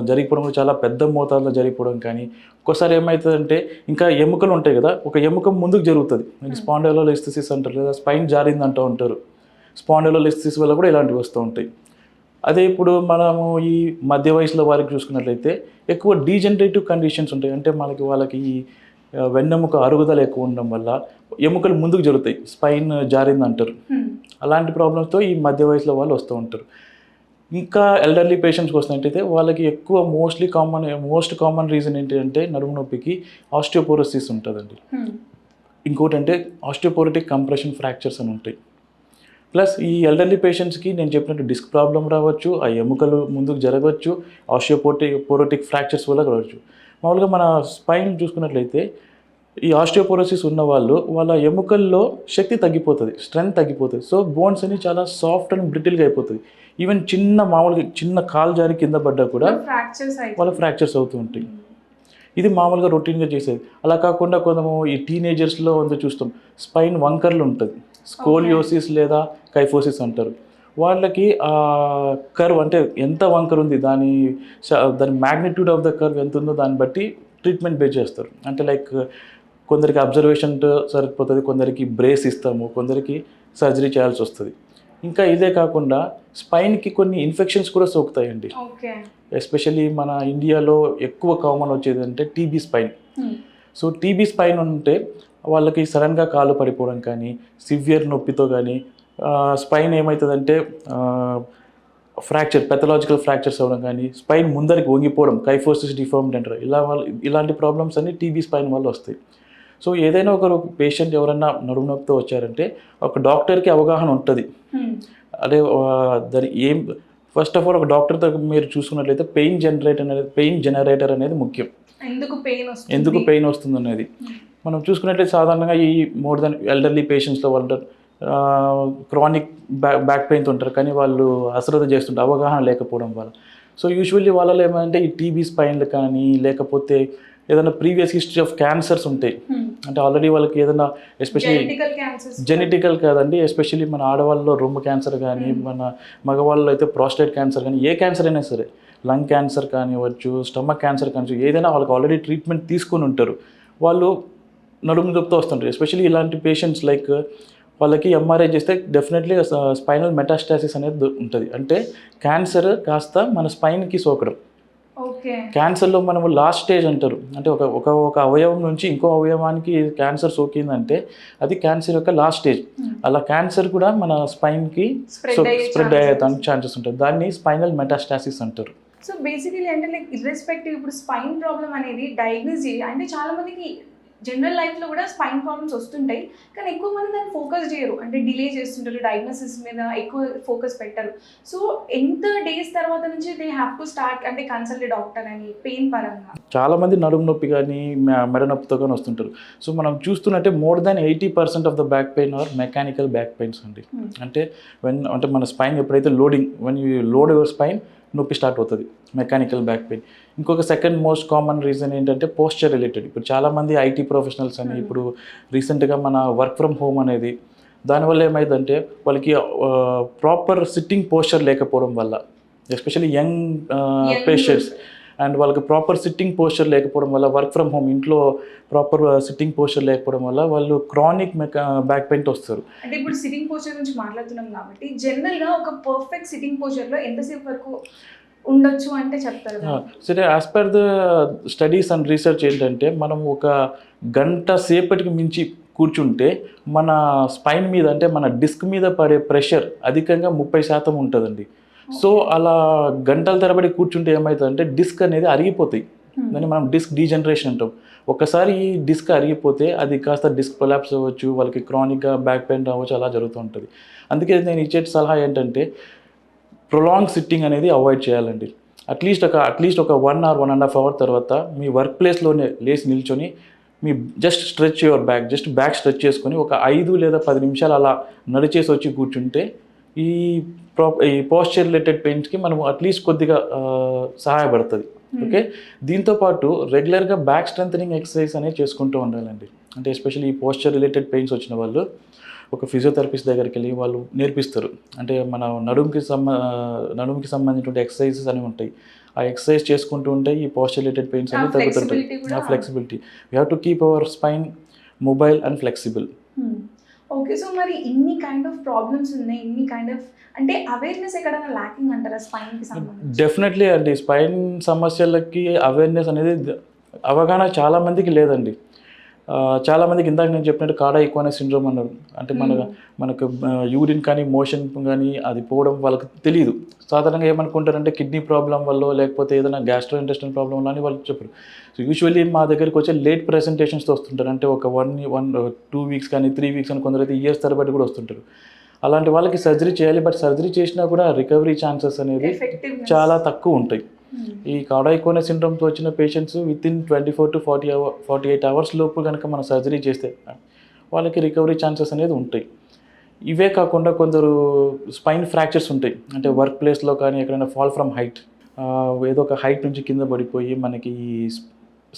Speaker 1: జరిగిపోవడం కూడా చాలా పెద్ద మోతాదులో జరిగిపోవడం కానీ, ఒక్కోసారి ఏమవుతుందంటే ఇంకా ఎముకలు ఉంటాయి కదా, ఒక ఎముక ముందుకు జరుగుతుంది, స్పాండైలోలిస్థెసిస్ అంటారు లేదా స్పైన్ జారింది అంటూ ఉంటారు. స్పాండైలోలిస్థెసిస్ వల్ల కూడా ఇలాంటివి వస్తూ ఉంటాయి. అదే ఇప్పుడు మనము ఈ మధ్య వయసులో వారికి చూసుకున్నట్లయితే ఎక్కువ డీజనరేటివ్ కండిషన్స్ ఉంటాయి. అంటే వాళ్ళకి ఈ వెన్నెముక అరుగుదల ఎక్కువ ఉండడం వల్ల ఎముకలు ముందుకు జరుగుతాయి, స్పైన్ జారింది అంటారు. అలాంటి ప్రాబ్లమ్స్తో ఈ మధ్య వయసులో వాళ్ళు వస్తూ ఉంటారు. ఇంకా ఎల్డర్లీ పేషెంట్స్కి వస్తున్నట్టయితే వాళ్ళకి ఎక్కువ మోస్ట్ కామన్ రీజన్ ఏంటంటే నడుము నొప్పికి ఆస్టియోపోరోసిస్ ఉంటుందండి. ఇంకోటి అంటే ఆస్టియోపోరోటిక్ కంప్రెషన్ ఫ్రాక్చర్స్ అని ఉంటాయి. ప్లస్ ఈ ఎల్డర్లీ పేషెంట్స్కి నేను చెప్పినట్టు డిస్క్ ప్రాబ్లం రావచ్చు, ఆ ఎముకలు ముందుకు జరగవచ్చు, ఆస్టియోపోరోటిక్ ఫ్రాక్చర్స్ వల్ల రావచ్చు. మామూలుగా మన స్పైన్ చూసుకున్నట్లయితే ఈ ఆస్టియోపోరోసిస్ ఉన్న వాళ్ళ ఎముకల్లో శక్తి తగ్గిపోతుంది, స్ట్రెంగ్త్ తగ్గిపోతుంది. సో బోన్స్ అని చాలా సాఫ్ట్ అండ్ బ్రిటిల్గా అయిపోతుంది. ఈవెన్ చిన్న కాలు జారి కింద పడ్డా కూడా వాళ్ళ ఫ్రాక్చర్స్ అవుతూ ఉంటాయి. ఇది మామూలుగా రొటీన్గా చేసేది. అలా కాకుండా కొంచెము ఈ టీనేజర్స్లో అంతా చూస్తాం, స్పైన్ వంకర్లు ఉంటుంది, స్కోలియోసిస్ లేదా కైఫోసిస్ అంటారు. వాళ్ళకి ఆ కర్వ్ అంటే ఎంత వంకర్ ఉంది, దాని మ్యాగ్నిట్యూడ్ ఆఫ్ ద కర్వ్ ఎంత ఉందో దాన్ని బట్టి ట్రీట్మెంట్ బేస్ చేస్తారు. అంటే లైక్ కొందరికి అబ్జర్వేషన్ సరిపోతుంది, కొందరికి బ్రేస్ ఇస్తాము, కొందరికి సర్జరీ చేయాల్సి వస్తుంది.
Speaker 4: ఇంకా ఇదే కాకుండా స్పైన్కి కొన్ని ఇన్ఫెక్షన్స్ కూడా సోకుతాయండి.
Speaker 1: ఓకే.
Speaker 4: ఎస్పెషల్లీ మన ఇండియాలో ఎక్కువ కామన్ వచ్చేది అంటే TB spine. So TB spine ఉంటే వాళ్ళకి సడన్గా కాలు పడిపోవడం కానీ, సివియర్ నొప్పితో కానీ, స్పైన్ ఏమవుతుందంటే ఫ్రాక్చర్, పెథలాజికల్ ఫ్రాక్చర్స్ అవ్వడం కానీ, స్పైన్ ముందరికి వంగిపోవడం, కైఫోసిస్ డిఫార్మ్డ్ అంటారు. ఇలాంటి ప్రాబ్లమ్స్ అన్ని టీబీ స్పైన్ వల్ల వస్తాయి. సో ఏదైనా ఒక పేషెంట్ ఎవరైనా నడుము నొప్పితో వచ్చారంటే ఒక డాక్టర్కి అవగాహన ఉంటుంది. అదే దాని ఏం ఫస్ట్ ఆఫ్ ఆల్ ఒక డాక్టర్తో మీరు చూసుకున్నట్లయితే పెయిన్ జనరేటర్ అనేది ముఖ్యం. ఎందుకు పెయిన్ వస్తుంది అనేది మనం చూసుకున్నట్లయితే సాధారణంగా ఈ మోర్ దెన్ ఎల్డర్లీ పేషెంట్స్లో వాళ్ళు క్రానిక్ బ్యాక్ పెయిన్తో ఉంటారు, కానీ వాళ్ళు అశ్రద్ధ చేస్తుంటారు అవగాహన లేకపోవడం వల్ల. సో యూజువల్లీ వాళ్ళలో ఏమంటే ఈ టీబీ స్పైన్లు కానీ, లేకపోతే ఏదైనా ప్రీవియస్ హిస్టరీ ఆఫ్ క్యాన్సర్స్ ఉంటాయి. అంటే ఆల్రెడీ వాళ్ళకి ఏదైనా ఎస్పెషల్లీ జెనెటికల్ కాదండి, ఎస్పెషల్లీ మన ఆడవాళ్ళలో రొమ్ము క్యాన్సర్ కానీ, మన మగవాళ్ళలో అయితే ప్రాస్టేట్ క్యాన్సర్ కానీ, ఏ క్యాన్సర్ అయినా సరే, లంగ్ క్యాన్సర్ కానివ్వచ్చు, స్టమక్ క్యాన్సర్ కానివచ్చు, ఏదైనా వాళ్ళకి ఆల్రెడీ ట్రీట్మెంట్ తీసుకొని ఉంటారు. వాళ్ళు నడుము నొప్పితో వస్తుంటారు. ఎస్పెషల్లీ ఇలాంటి పేషెంట్స్ లైక్ వాళ్ళకి ఎంఆర్ఐ చేస్తే డెఫినెట్లీ స్పైనల్ మెటాస్టాసిస్ అనేది ఉంటుంది. అంటే క్యాన్సర్ కాస్త మన స్పైన్కి సోకడం. క్యాన్సర్లో మనము లాస్ట్ స్టేజ్ అంటారు. అంటే ఒక అవయవం నుంచి ఇంకో అవయవానికి క్యాన్సర్ సోకిందంటే అది క్యాన్సర్ యొక్క లాస్ట్ స్టేజ్. అలా క్యాన్సర్ కూడా మన స్పైన్కి స్ప్రెడ్ అయ్యేదానికి ఛాన్సెస్ ఉంటుంది. దాన్ని స్పైనల్ మెటాస్టాసిస్ అంటారు.
Speaker 1: సో బేసికలీ అంటే లైక్ ఇర్రెస్పెక్టివ్ ఇప్పుడు స్పైన్ ప్రాబ్లం అనేది డయాగ్నోస్ అంటే చాలా మందికి జనరల్ లైఫ్లో కూడా స్పైన్ ప్రాబ్లమ్స్ వస్తుంటాయి, కానీ ఎక్కువ మంది దాన్ని ఫోకస్ చేయరు, అంటే డిలే చేస్తుంటారు, డయాగ్నోసిస్ మీద ఎక్కువ ఫోకస్ పెట్టరు. సో ఎంత డేస్ తర్వాత నుంచి దే హ్యావ్ టు స్టార్ట్ అంటే కన్సల్ట్ డాక్టర్ అని పెయిన్ పరంగా?
Speaker 4: చాలామంది నడుము నొప్పి కానీ మెడ నొప్పితో కానీ వస్తుంటారు. సో మనం చూస్తున్నట్టే more than 80% of the back pain are mechanical back pains అండి. అంటే మన స్పైన్ ఎప్పుడైతే when you load your spine నొప్పి స్టార్ట్ అవుతుంది, మెకానికల్ బ్యాక్ పెయిన్. ఇంకొక సెకండ్ మోస్ట్ కామన్ రీజన్ ఏంటంటే పోస్చర్ రిలేటెడ్. ఇప్పుడు చాలామంది ఐటీ ప్రొఫెషనల్స్ అని ఇప్పుడు రీసెంట్గా మన వర్క్ ఫ్రమ్ హోమ్ అనేది, దానివల్ల ఏమైందంటే వాళ్ళకి ప్రాపర్ సిట్టింగ్ పోస్చర్ లేకపోవడం వల్ల, ఎస్పెషల్లీ యంగ్ పేషెంట్స్ అండ్ వాళ్ళకి ప్రాపర్ సిట్టింగ్ పోస్చర్ లేకపోవడం వల్ల, వర్క్ ఫ్రమ్ హోమ్ ఇంట్లో ప్రాపర్ సిట్టింగ్ పోస్చర్ లేకపోవడం వల్ల వాళ్ళు క్రానిక్ బ్యాక్ పెయిన్తో వస్తారు.
Speaker 1: అంటే ఇప్పుడు సిట్టింగ్ పోస్చర్ గురించి మాట్లాడుతున్నాం కాబట్టి జనరల్గా ఒక పర్ఫెక్ట్ సిట్టింగ్ పోస్చర్లో ఎంతసేపు వరకు ఉండొచ్చు అంటే చెప్తారు?
Speaker 4: సరే, as per the studies and research ఏంటంటే మనం ఒక గంట సేపటికి మించి కూర్చుంటే మన స్పైన్ మీద అంటే మన డిస్క్ మీద పడే ప్రెషర్ అధికంగా 30% ఉంటుందండి. సో అలా గంటల తరబడి కూర్చుంటే ఏమవుతుందంటే డిస్క్ అనేది అరిగిపోతాయి. దాన్ని మనం డిస్క్ డీజనరేషన్ అంటాం. ఒకసారి ఈ డిస్క్ అరిగిపోతే అది కాస్త డిస్క్ ప్రొలాప్స్ అవ్వచ్చు, వాళ్ళకి క్రానిక్గా బ్యాక్ పెయిన్ రావచ్చు, అలా జరుగుతూ ఉంటుంది. అందుకే నేను ఇచ్చే సలహా ఏంటంటే ప్రొలాంగ్ సిట్టింగ్ అనేది అవాయిడ్ చేయాలండి. అట్లీస్ట్ ఒక 1 or 1.5 hour తర్వాత మీ వర్క్ ప్లేస్లోనే లేచి నిల్చొని మీ just stretch your back, just back stretch చేసుకొని ఒక 5 లేదా 10 నిమిషాలు అలా నడిచేసి వచ్చి కూర్చుంటే ఈ పోస్చర్ రిలేటెడ్ పెయిన్స్కి మనం అట్లీస్ట్ కొద్దిగా సహాయపడుతుంది. ఓకే, దీంతోపాటు రెగ్యులర్గా బ్యాక్ స్ట్రెంథనింగ్ ఎక్సర్సైజ్ అనేది చేసుకుంటూ ఉండాలండి. అంటే ఎస్పెషల్లీ ఈ పోస్చర్ రిలేటెడ్ పెయిన్స్ వచ్చిన వాళ్ళు ఒక ఫిజియోథెరపిస్ట్ దగ్గరికి వెళ్ళి వాళ్ళు నేర్పిస్తారు. అంటే మన నడుముకి సంబంధించిన ఎక్సర్సైజెస్ అనేవి ఉంటాయి. ఆ ఎక్సర్సైజ్ చేసుకుంటూ ఉంటే ఈ పోస్చర్ రిలేటెడ్ పెయిన్స్ అనేవి తగ్గుతుంటాయి. ఆ flexibility, we have to keep our spine mobile and flexible.
Speaker 1: Okay, so మరి ఇన్ని కైండ్ ఆఫ్ ప్రాబ్లమ్స్ ఉన్నాయి, ఇన్ని కైండ్ ఆఫ్ అంటే అవేర్నెస్ ఎక్కడైనా ల్యాకింగ్ అంటారా స్పైన్కి సంబంధించి?
Speaker 4: డెఫినెట్లీ అండి, స్పైన్ సమస్యలకి అవేర్నెస్ అనేది అవగాహన చాలామందికి లేదండి. చాలామందికి ఇందాక నేను చెప్పినట్టు కాడా ఈక్వానస్ సిండ్రోమ్ అన్నారు. అంటే మనకు యూరిన్ కానీ మోషన్ కానీ అది పోవడం వాళ్ళకి తెలియదు. సాధారణంగా ఏమనుకుంటారంటే కిడ్నీ ప్రాబ్లం వల్ల లేకపోతే ఏదైనా గ్యాస్ట్రో ఇంటెస్టైనల్ ప్రాబ్లం వల్ల అని వాళ్ళు చెప్పారు. సో యూజువల్లీ మా దగ్గరికి వచ్చే లేట్ ప్రెజెంటేషన్స్తో వస్తుంటారు. అంటే ఒక 2 weeks కానీ 3 weeks అని కొందరైతే ఇయర్స్ తరబడి కూడా వస్తుంటారు. అలాంటి వాళ్ళకి సర్జరీ చేయాలి, బట్ సర్జరీ చేసినా కూడా రికవరీ ఛాన్సెస్ అనేది చాలా తక్కువ ఉంటాయి. ఈ కాడా ఈక్వానస్ సిండ్రోమ్తో వచ్చిన పేషెంట్స్ వితిన్ 24 to 48 hours లోపు కనుక మనం సర్జరీ చేస్తే వాళ్ళకి రికవరీ ఛాన్సెస్ అనేది ఉంటాయి. ఇవే కాకుండా కొందరు స్పైన్ ఫ్రాక్చర్స్ ఉంటాయి. అంటే వర్క్ ప్లేస్లో కానీ ఎక్కడైనా ఫాల్ ఫ్రమ్ హైట్, ఏదో ఒక హైట్ నుంచి కింద పడిపోయి మనకి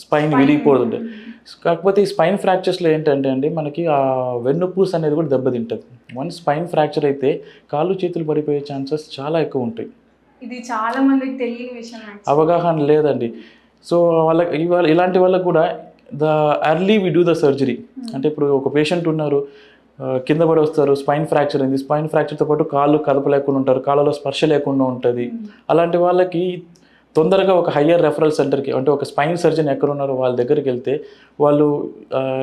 Speaker 4: స్పైన్ విరిగిపోతుంటాయి. కాకపోతే ఈ స్పైన్ ఫ్రాక్చర్స్లో ఏంటంటే అండి మనకి ఆ వెన్నుపూస అనేది కూడా దెబ్బతింటుంది. వన్స్ స్పైన్ ఫ్రాక్చర్ అయితే కాళ్ళు చేతులు పడిపోయే ఛాన్సెస్ చాలా ఎక్కువ ఉంటాయి.
Speaker 1: ఇది చాలా మందికి తెలియని విషయం,
Speaker 4: అవగాహన లేదండి. సో ఇలాంటి వాళ్ళకు కూడా the early we do the surgery. అంటే ఇప్పుడు ఒక పేషెంట్ ఉన్నారు, కింద పడి వస్తారు, స్పైన్ ఫ్రాక్చర్ అయింది, స్పైన్ ఫ్రాక్చర్తో పాటు కాళ్ళు కదపలేకుండా ఉంటారు, కాళ్ళలో స్పర్శ లేకుండా ఉంటుంది. అలాంటి వాళ్ళకి తొందరగా ఒక హయ్యర్ రెఫరల్ సెంటర్కి, అంటే ఒక స్పైన్ సర్జన్ ఎక్కడ ఉన్నారో వాళ్ళ దగ్గరికి వెళ్తే వాళ్ళు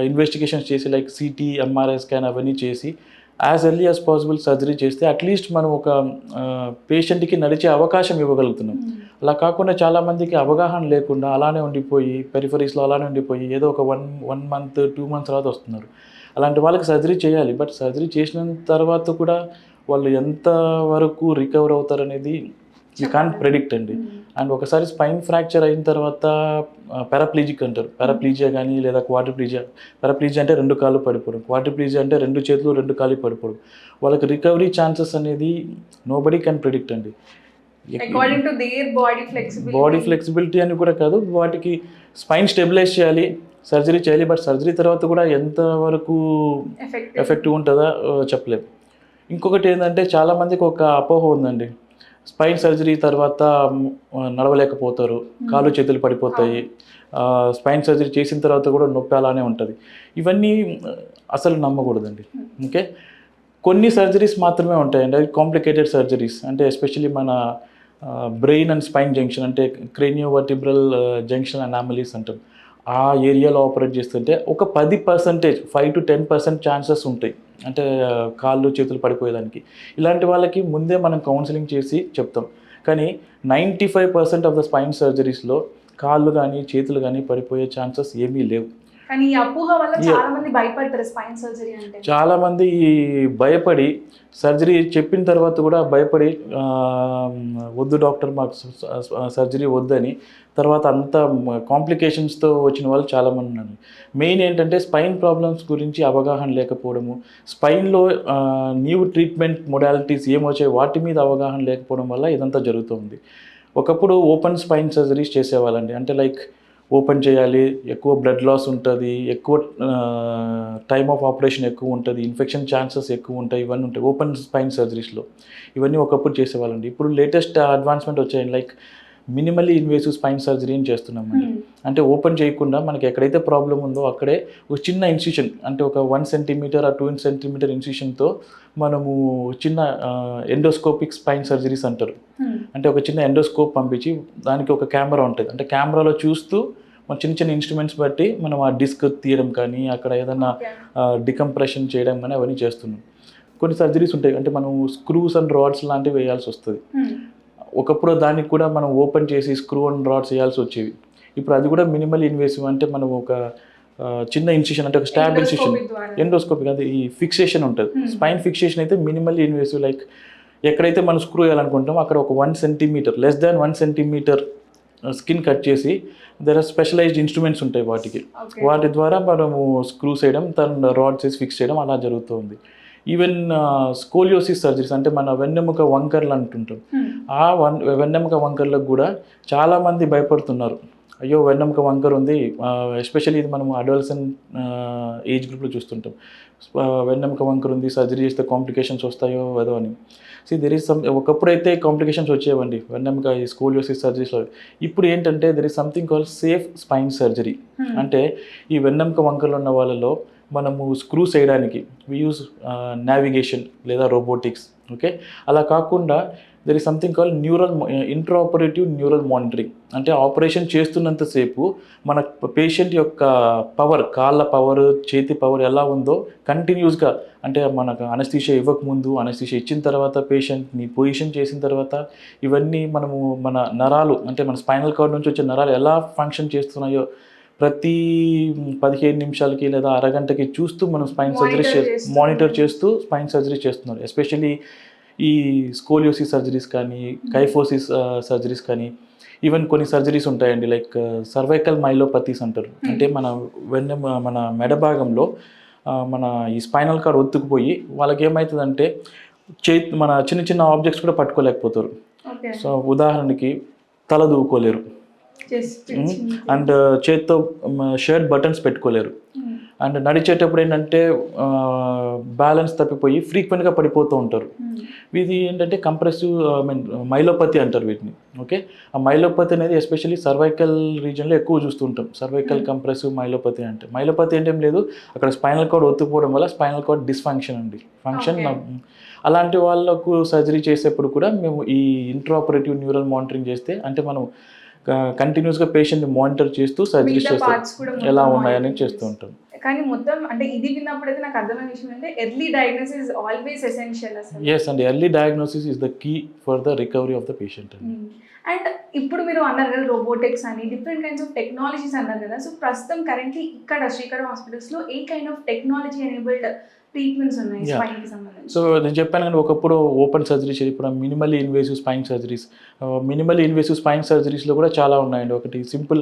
Speaker 4: ఇన్వెస్టిగేషన్స్ చేసి లైక్ సిటీ, ఎంఆర్ఐ స్కాన్ అవన్నీ చేసి as early as possible surgery చేస్తే అట్లీస్ట్ మనం ఒక పేషెంట్కి నడిచే అవకాశం ఇవ్వగలుగుతున్నాం. అలా కాకుండా చాలామందికి అవగాహన లేకుండా అలానే ఉండిపోయి పెరిఫరీస్లో అలానే ఉండిపోయి ఏదో ఒక వన్ మంత్ 2 months తర్వాత వస్తున్నారు. అలాంటి వాళ్ళకి సర్జరీ చేయాలి, బట్ సర్జరీ చేసిన తర్వాత కూడా వాళ్ళు ఎంత వరకు రికవర్ అవుతారనేది యూ కాంట్ ప్రెడిక్ట్ అండి. అండ్ ఒకసారి స్పైన్ ఫ్రాక్చర్ అయిన తర్వాత పారాప్లీజిక్ అంటారు, పారాప్లీజియా కానీ లేదా క్వాడ్రిప్లీజియా. పారాప్లీజియా అంటే 2 కాళ్ళు పడిపోవడం, క్వాడ్రిప్లీజియా అంటే 2 చేతులు 2 కాళ్ళు పడిపోవడం. వాళ్ళకి రికవరీ ఛాన్సెస్ అనేది నోబడీ కెన్ ప్రెడిక్ట్ అండి.
Speaker 1: According to their
Speaker 4: body flexibility అని కూడా కాదు, వాటికి స్పైన్ స్టెబిలైజ్ చేయాలి, సర్జరీ చేయాలి, బట్ సర్జరీ తర్వాత కూడా ఎంతవరకు ఎఫెక్టివ్ ఉంటుందో చెప్పలేము. ఇంకొకటి ఏంటంటే చాలామందికి ఒక అపోహ ఉందండి, స్పైన్ సర్జరీ తర్వాత నడవలేకపోతారు, కాళ్ళు చేతులు పడిపోతాయి, స్పైన్ సర్జరీ చేసిన తర్వాత కూడా నొప్పి అలానే ఉంటుంది. ఇవన్నీ అసలు నమ్మకూడదండి. ఓకే, కొన్ని సర్జరీస్ మాత్రమే ఉంటాయండి, అవి కాంప్లికేటెడ్ సర్జరీస్. అంటే ఎస్పెషల్లీ మన బ్రెయిన్ అండ్ స్పైన్ జంక్షన్, అంటే క్రేనియోవర్టిబ్రల్ జంక్షన్ అనామలీస్ అంటాం, ఆ ఏరియాలో ఆపరేట్ చేస్తుంటే ఒక 10%, 5 to 10% ఛాన్సెస్ ఉంటాయి, అంటే కాళ్ళు చేతులు పడిపోయేదానికి. ఇలాంటి వాళ్ళకి ముందే మనం కౌన్సిలింగ్ చేసి చెప్తాం. కానీ 95% ఆఫ్ ద స్పైన్ సర్జరీస్లో కాళ్ళు కానీ చేతులు కానీ పడిపోయే ఛాన్సెస్ ఏమీ లేవు.
Speaker 1: కానీ ఈ అపోహ వల్ల చాలా మంది భయపడతారు స్పైన్ సర్జరీ అంటే.
Speaker 4: చాలామంది భయపడి సర్జరీ చెప్పిన తర్వాత కూడా భయపడి వద్దు డాక్టర్ మాకు సర్జరీ వద్దని తర్వాత అంత కాంప్లికేషన్స్తో వచ్చిన వాళ్ళు చాలామంది ఉన్నారు. మెయిన్ ఏంటంటే స్పైన్ ప్రాబ్లమ్స్ గురించి అవగాహన లేకపోవడము, స్పైన్లో న్యూ ట్రీట్మెంట్ మొడాలిటీస్ ఏమొచ్చాయి వాటి మీద అవగాహన లేకపోవడం వల్ల ఇదంతా జరుగుతుంది. ఒకప్పుడు ఓపెన్ స్పైన్ సర్జరీస్ చేసేవాళ్ళండి, అంటే లైక్ ఓపెన్ చేయాలి, ఎక్కువ బ్లడ్ లాస్ ఉంటుంది, ఎక్కువ టైమ్ ఆఫ్ ఆపరేషన్ ఎక్కువ ఉంటుంది, ఇన్ఫెక్షన్ ఛాన్సెస్ ఎక్కువ ఉంటాయి, ఇవన్నీ ఉంటాయి ఓపెన్ స్పైన్ సర్జరీస్లో. ఇవన్నీ ఒకప్పుడు చేసేవాళ్ళండి. ఇప్పుడు లేటెస్ట్ అడ్వాన్స్మెంట్ వచ్చాయి, like minimally invasive spine surgery అని చేస్తున్నామండి. అంటే ఓపెన్ చేయకుండా మనకి ఎక్కడైతే ప్రాబ్లం ఉందో అక్కడే ఒక చిన్న ఇన్సిషన్, అంటే ఒక 1 centimeter or 2 centimeter ఇన్సిషన్తో మనము చిన్న ఎండోస్కోపిక్ స్పైన్ సర్జరీస్ అంటారు. అంటే ఒక చిన్న ఎండోస్కోప్ పంపించి దానికి ఒక కెమెరా ఉంటుంది, అంటే కెమెరాలో చూస్తూ మన చిన్న చిన్న ఇన్స్ట్రుమెంట్స్ బట్టి మనం ఆ డిస్క్ తీయడం కానీ అక్కడ ఏదైనా డికంప్రెషన్ చేయడం కానీ అవన్నీ చేస్తున్నాం. కొన్ని సర్జరీస్ ఉంటాయి, అంటే మనం స్క్రూస్ అండ్ రాడ్స్ లాంటివి వేయాల్సి వస్తుంది. ఒకప్పుడు దానికి కూడా మనం ఓపెన్ చేసి స్క్రూ అండ్ రాడ్స్ వేయాల్సి వచ్చేవి. ఇప్పుడు అది కూడా మినిమల్ ఇన్వేసివ్, అంటే మనం ఒక చిన్న ఇన్సిషన్, అంటే ఒక స్టాబ్ ఇన్సిషన్, ఎండోస్కోపిక్, అది ఈ ఫిక్సేషన్ ఉంటుంది. స్పైన్ ఫిక్సేషన్ అయితే మినిమల్ ఇన్వేసివ్, లైక్ ఎక్కడైతే మనం స్క్రూ వేయాలనుకుంటామో అక్కడ ఒక 1 centimeter, less than 1 centimeter skin cut చేసి దర్ ఆర్ స్పెషలైజ్డ్ ఇన్స్ట్రుమెంట్స్ ఉంటాయి వాటి ద్వారా మనము స్క్రూస్ వేయడం, తన రాడ్స్ వేసి ఫిక్స్ చేయడం అలా జరుగుతుంది. ఈవెన్ స్కోలియోసిస్ సర్జరీస్, అంటే మన వెన్నెముక వంకర్లు అంటుంటాం, ఆ వెన్నెముక వంకర్లకు కూడా చాలామంది భయపడుతున్నారు. అయ్యో వెన్నెముక వంకర్ ఉంది, ఎస్పెషల్లీ ఇది మనం అడల్సెంట్ ఏజ్ గ్రూప్లో చూస్తుంటాం, వెన్నెముక వంకర్ ఉంది, సర్జరీ చేస్తే కాంప్లికేషన్స్ వస్తాయో ఏదో అని. దెర్ ఈస్ సమ్, ఒకప్పుడైతే కాంప్లికేషన్స్ వచ్చేవండి వెన్నెముక ఈ స్కోలియోసిస్ సర్జరీస్లో. ఇప్పుడు ఏంటంటే there is something call safe spine surgery. అంటే ఈ వెన్నెముక వంకర్లు ఉన్న వాళ్ళలో మనము స్క్రూస్ వేయడానికి వి యూజ్ నావిగేషన్ లేదా రోబోటిక్స్. ఓకే, అలా కాకుండా there is something call intraoperative neural monitoring. అంటే ఆపరేషన్ చేస్తున్నంతసేపు మన పేషెంట్ యొక్క పవర్, కాళ్ళ పవర్, చేతి పవర్ ఎలా ఉందో కంటిన్యూస్గా, అంటే మనకు అనస్థీషియా ఇవ్వకముందు, అనస్థీషియా ఇచ్చిన తర్వాత, పేషెంట్ని పొజిషన్ చేసిన తర్వాత, ఇవన్నీ మనము మన నరాలు, అంటే మన స్పైనల్ కార్డ్ నుంచి వచ్చే నరాలు ఎలా ఫంక్షన్ చేస్తున్నాయో ప్రతి 15 నిమిషాలకి లేదా అరగంటకి చూస్తూ మనం స్పైన్ సర్జరీ మానిటర్ చేస్తూ స్పైన్ సర్జరీ చేస్తున్నారు. ఎస్పెషల్లీ ఈ స్కోలియోసిస్ సర్జరీస్ కానీ, కైఫోసిస్ సర్జరీస్ కానీ, ఈవెన్ కొన్ని సర్జరీస్ ఉంటాయండి లైక్ సర్వైకల్ మైలోపతీస్ అంటారు. అంటే మన మెడ భాగంలో మన ఈ స్పైనల్ కార్డ్ ఒత్తుకుపోయి వాళ్ళకి ఏమవుతుందంటే మన చిన్న చిన్న ఆబ్జెక్ట్స్ కూడా పట్టుకోలేకపోతారు. సో ఉదాహరణకి తల దూకోలేరు, అండ్ చేత్తో షర్ట్ బటన్స్ పెట్టుకోలేరు. అండ్ నడిచేటప్పుడు ఏంటంటే బ్యాలెన్స్ తప్పిపోయి ఫ్రీక్వెంట్గా పడిపోతూ ఉంటారు. ఇది ఏంటంటే కంప్రెసివ్ మైలోపతి అంటారు వీటిని. ఓకే, ఆ మైలోపతి అనేది ఎస్పెషల్లీ సర్వైకల్ రీజన్లో ఎక్కువ చూస్తూ ఉంటాం. సర్వైకల్ కంప్రెసివ్ మైలోపతి అంటే మైలోపతి అంటే ఏం లేదు, అక్కడ స్పైనల్ కార్డ్ ఒత్తుకుపోవడం వల్ల స్పైనల్ కార్డ్ డిస్ఫంక్షన్ అండి, ఫంక్షన్. అలాంటి వాళ్ళకు సర్జరీ చేసేప్పుడు కూడా మేము ఈ ఇంట్రాపరేటివ్ న్యూరల్ మానిటరింగ్ చేస్తే, అంటే మనం కంటిన్యూస్గా పేషెంట్ని మానిటర్ చేస్తూ సర్జరీస్ చేస్తాం, ఎలా ఉన్నాయని చేస్తూ ఉంటాం.
Speaker 1: కానీ మొత్తం అంటే ఇది విన్నప్పుడైతే నాకు అర్థమైన విషయం అంటే early diagnosis is always essential అసలు.
Speaker 4: ఎస్ అండి, early diagnosis is the key for the recovery of the patient అండి.
Speaker 1: అండ్ ఇప్పుడు మీరు అన్నారు కదా రోబోటిక్స్ అని డిఫరెంట్ కైండ్స్ ఆఫ్ టెక్నాలజీస్ అన్నారు కదా, సో ప్రస్తుతం కరెంట్లీ ఇక్కడ శ్రీకర హాస్పిటల్స్లో ఏ kind of technology enabled treatments ఉన్నాయి స్పైన్కి సంబంధించి?
Speaker 4: సో నేను చెప్పాను కానీ ఒకప్పుడు ఓపెన్ సర్జరీస్, ఇప్పుడు minimally invasive spine surgeries. Minimally invasive spine సర్జరీస్లో కూడా చాలా ఉన్నాయండి. ఒకటి సింపుల్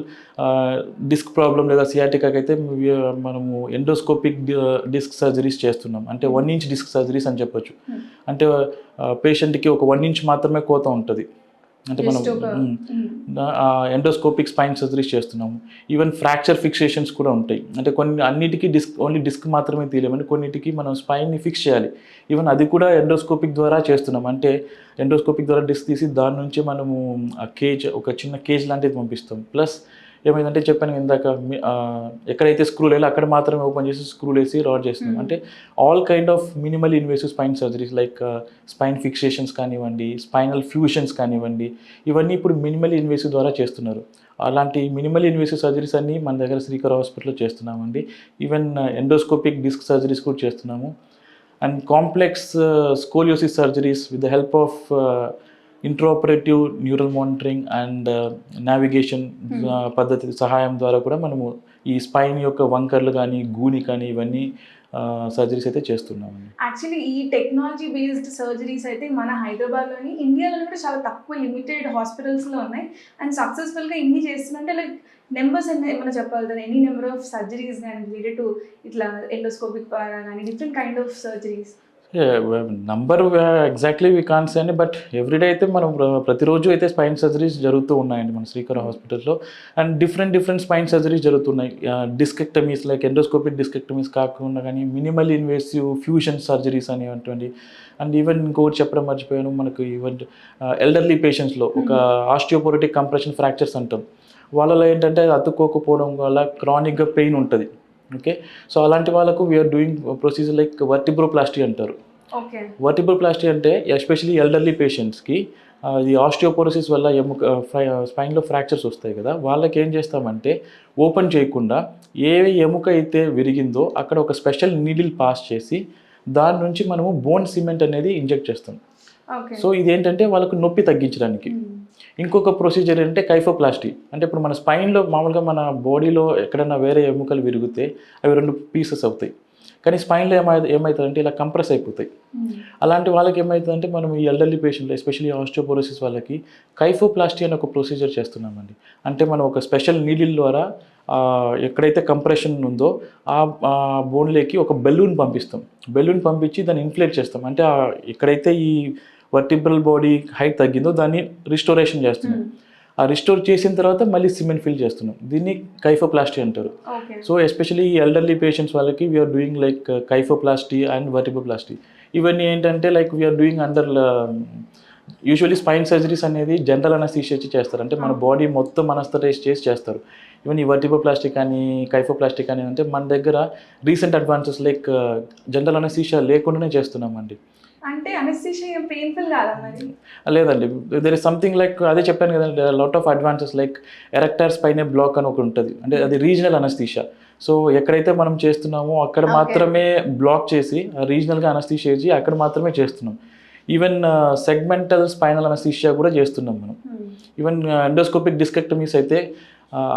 Speaker 4: డిస్క్ ప్రాబ్లం లేదా సియాటికాకి అయితే మనము ఎండోస్కోపిక్ డిస్క్ సర్జరీస్ చేస్తున్నాం. అంటే 1 ఇంచ్ డిస్క్ సర్జరీస్ అని చెప్పొచ్చు. అంటే పేషెంట్కి ఒక 1 ఇంచ్ మాత్రమే కోత ఉంటుంది. అంటే మనం ఎండోస్కోపిక్ స్పైన్ సర్జరీస్ చేస్తున్నాము. ఈవెన్ ఫ్రాక్చర్ ఫిక్సేషన్స్ కూడా ఉంటాయి. అంటే అన్నిటికీ ఓన్లీ డిస్క్ మాత్రమే తీయలేమని, కొన్నిటికి మనం స్పైన్ని ఫిక్స్ చేయాలి. ఈవెన్ అది కూడా ఎండోస్కోపిక్ ద్వారా చేస్తున్నాం. అంటే ఎండోస్కోపిక్ ద్వారా డిస్క్ తీసి దాని నుంచి మనము ఆ కేజ్, ఒక చిన్న కేజ్ లాంటిది పంపిస్తాం. ప్లస్ ఏమైందంటే చెప్పాను ఇందాక, ఎక్కడైతే స్క్రూలు వేయాలో అక్కడ మాత్రమే ఓపెన్ చేసి స్క్రూలు వేసి రాడ్ చేస్తున్నాం. అంటే all kind of minimal invasive spine surgeries like spine fixations కానివ్వండి, స్పైనల్ ఫ్యూషన్స్ కానివ్వండి, ఇవన్నీ ఇప్పుడు మినిమల్ ఇన్వేసివ్ ద్వారా చేస్తున్నారు. అలాంటి మినిమల్ ఇన్వేసివ్ సర్జరీస్ అన్నీ మన దగ్గర శ్రీకర హాస్పిటల్లో చేస్తున్నామండి. ఈవెన్ ఎండోస్కోపిక్ డిస్క్ సర్జరీస్ కూడా చేస్తున్నాము. And complex scoliosis surgeries with the help of intraoperative neural monitoring and navigation పద్ధతి సహాయం ద్వారా కూడా మనము ఈ స్పైన్ యొక్క వంకర్లు కానీ, గూని కానీ, ఇవన్నీ సర్జరీస్ అయితే చేస్తున్నామండి.
Speaker 1: యాక్చువల్లీ ఈ టెక్నాలజీ బేస్డ్ సర్జరీస్ అయితే మన హైదరాబాద్లోని, ఇండియాలో కూడా చాలా తక్కువ లిమిటెడ్ హాస్పిటల్స్లో ఉన్నాయి. అండ్ సక్సెస్ఫుల్గా ఇన్ని చేస్తుంటే లైక్ నెంబర్స్ ఏమైనా చెప్పగలుగుతారు? ఎనీ నెంబర్ ఆఫ్ సర్జరీస్ కానీ రిలేటెడ్ టు ఇట్లా ఎండోస్కోపిక్ ద్వారా కానీ different kind of surgeries?
Speaker 4: Number exactly we can't say అండి, బట్ ఎవ్రీడే అయితే మనం ప్రతిరోజు అయితే స్పైన్ సర్జరీస్ జరుగుతూ ఉన్నాయండి మన శ్రీకర హాస్పిటల్లో. అండ్ డిఫరెంట్ స్పైన్ సర్జరీస్ జరుగుతున్నాయి. డిస్కెక్టమీస్ లైక్ ఎండోస్కోపిక్ డిస్కెక్టమీస్ కాకుండా కానీ మినిమల్ ఇన్వేసివ్ ఫ్యూషన్ సర్జరీస్ అనేటువంటి. అండ్ ఈవెన్ ఇంకొకటి చెప్పడం మర్చిపోయాను, మనకు ఈవెన్ ఎల్డర్లీ పేషెంట్స్లో ఒక ఆస్టియోపోరోటిక్ కంప్రెషన్ ఫ్రాక్చర్స్ అంటాం. వాళ్ళలో ఏంటంటే అది అతుక్కోకపోవడం వల్ల క్రానిక్గా పెయిన్ ఉంటుంది. ఓకే, సో అలాంటి వాళ్ళకు వీఆర్ డూయింగ్ ప్రొసీజర్ లైక్ వర్టిబ్రోప్లాస్టీ అంటారు. వర్టిబ్రోప్లాస్టీ అంటే ఎస్పెషలీ ఎల్డర్లీ పేషెంట్స్కి ఈ ఆస్టియోపోరోసిస్ వల్ల స్పైన్లో ఫ్రాక్చర్స్ వస్తాయి కదా, వాళ్ళకి ఏం చేస్తామంటే ఓపెన్ చేయకుండా ఏ ఎముక అయితే విరిగిందో అక్కడ ఒక స్పెషల్ నీడిల్ పాస్ చేసి దాని నుంచి మనము బోన్ సిమెంట్ అనేది ఇంజెక్ట్ చేస్తాం. సో ఇదేంటంటే వాళ్ళకు నొప్పి తగ్గించడానికి. ఇంకొక ప్రొసీజర్ ఏంటంటే కైఫోప్లాస్టీ. అంటే ఇప్పుడు మన స్పైన్లో మామూలుగా మన బాడీలో ఎక్కడైనా వేరే ఎముకలు విరిగితే అవి 2 పీసెస్ అవుతాయి. కానీ స్పైన్లో ఏమవుతుందంటే ఇలా కంప్రెస్ అయిపోతాయి. అలాంటి వాళ్ళకి ఏమవుతుందంటే మనం ఈ ఎల్డర్లీ పేషెంట్లు ఎస్పెషల్లీ ఆస్టియోపోరోసిస్ వాళ్ళకి కైఫోప్లాస్టీ అనే ఒక ప్రొసీజర్ చేస్తున్నామండి. అంటే మనం ఒక స్పెషల్ నీడిల్ ద్వారా ఎక్కడైతే కంప్రెషన్ ఉందో ఆ బోన్లోకి ఒక బెలూన్ పంపిస్తాం. బెలూన్ పంపించి దాన్ని ఇన్ఫ్లేట్ చేస్తాం. అంటే ఎక్కడైతే ఈ వర్టిబ్రల్ బాడీ హైట్ తగ్గిందో దాన్ని రిస్టోరేషన్ చేస్తున్నాం. ఆ రిస్టోర్ చేసిన తర్వాత మళ్ళీ సిమెంట్ ఫిల్ చేస్తున్నాం. దీన్ని కైఫోప్లాస్టీ అంటారు. సో ఎస్పెషల్లీ ఈ ఎల్డర్లీ పేషెంట్స్ వాళ్ళకి we're doing like kyphoplasty and vertebroplasty. ఇవన్నీ ఏంటంటే like we're doing under usually spine surgeries అనేది జనరల్ అనస్థీషియా చేస్తారు. అంటే మన బాడీ మొత్తం అనస్థటైజ్ చేసి చేస్తారు. ఈవెన్ ఈ వర్టిబ్రోప్లాస్టీ కానీ కైఫోప్లాస్టీ కానీ అంటే మన దగ్గర recent advances like general anaesthesia లేకుండానే చేస్తున్నామండి.
Speaker 1: అంటే అనస్థీషియా పెయిన్ఫుల్ కాదా మరి?
Speaker 4: లేదండి, దేర్ ఇస్ సంథింగ్ లైక్ అదే చెప్పాను కదండి, lot of advances like erector spinae block అని ఒకటి ఉంటుంది. అంటే అది రీజనల్ అనస్థీషియా. సో ఎక్కడైతే మనం చేస్తున్నామో అక్కడ మాత్రమే బ్లాక్ చేసి రీజనల్గా అనస్థీషియా చేసి అక్కడ మాత్రమే చేస్తున్నాం. ఈవెన్ సెగ్మెంటల్ స్పైనల్ అనస్థీషియా కూడా చేస్తున్నాం మనం. ఈవెన్ ఎండోస్కోపిక్ డిస్కెక్టమీస్ అయితే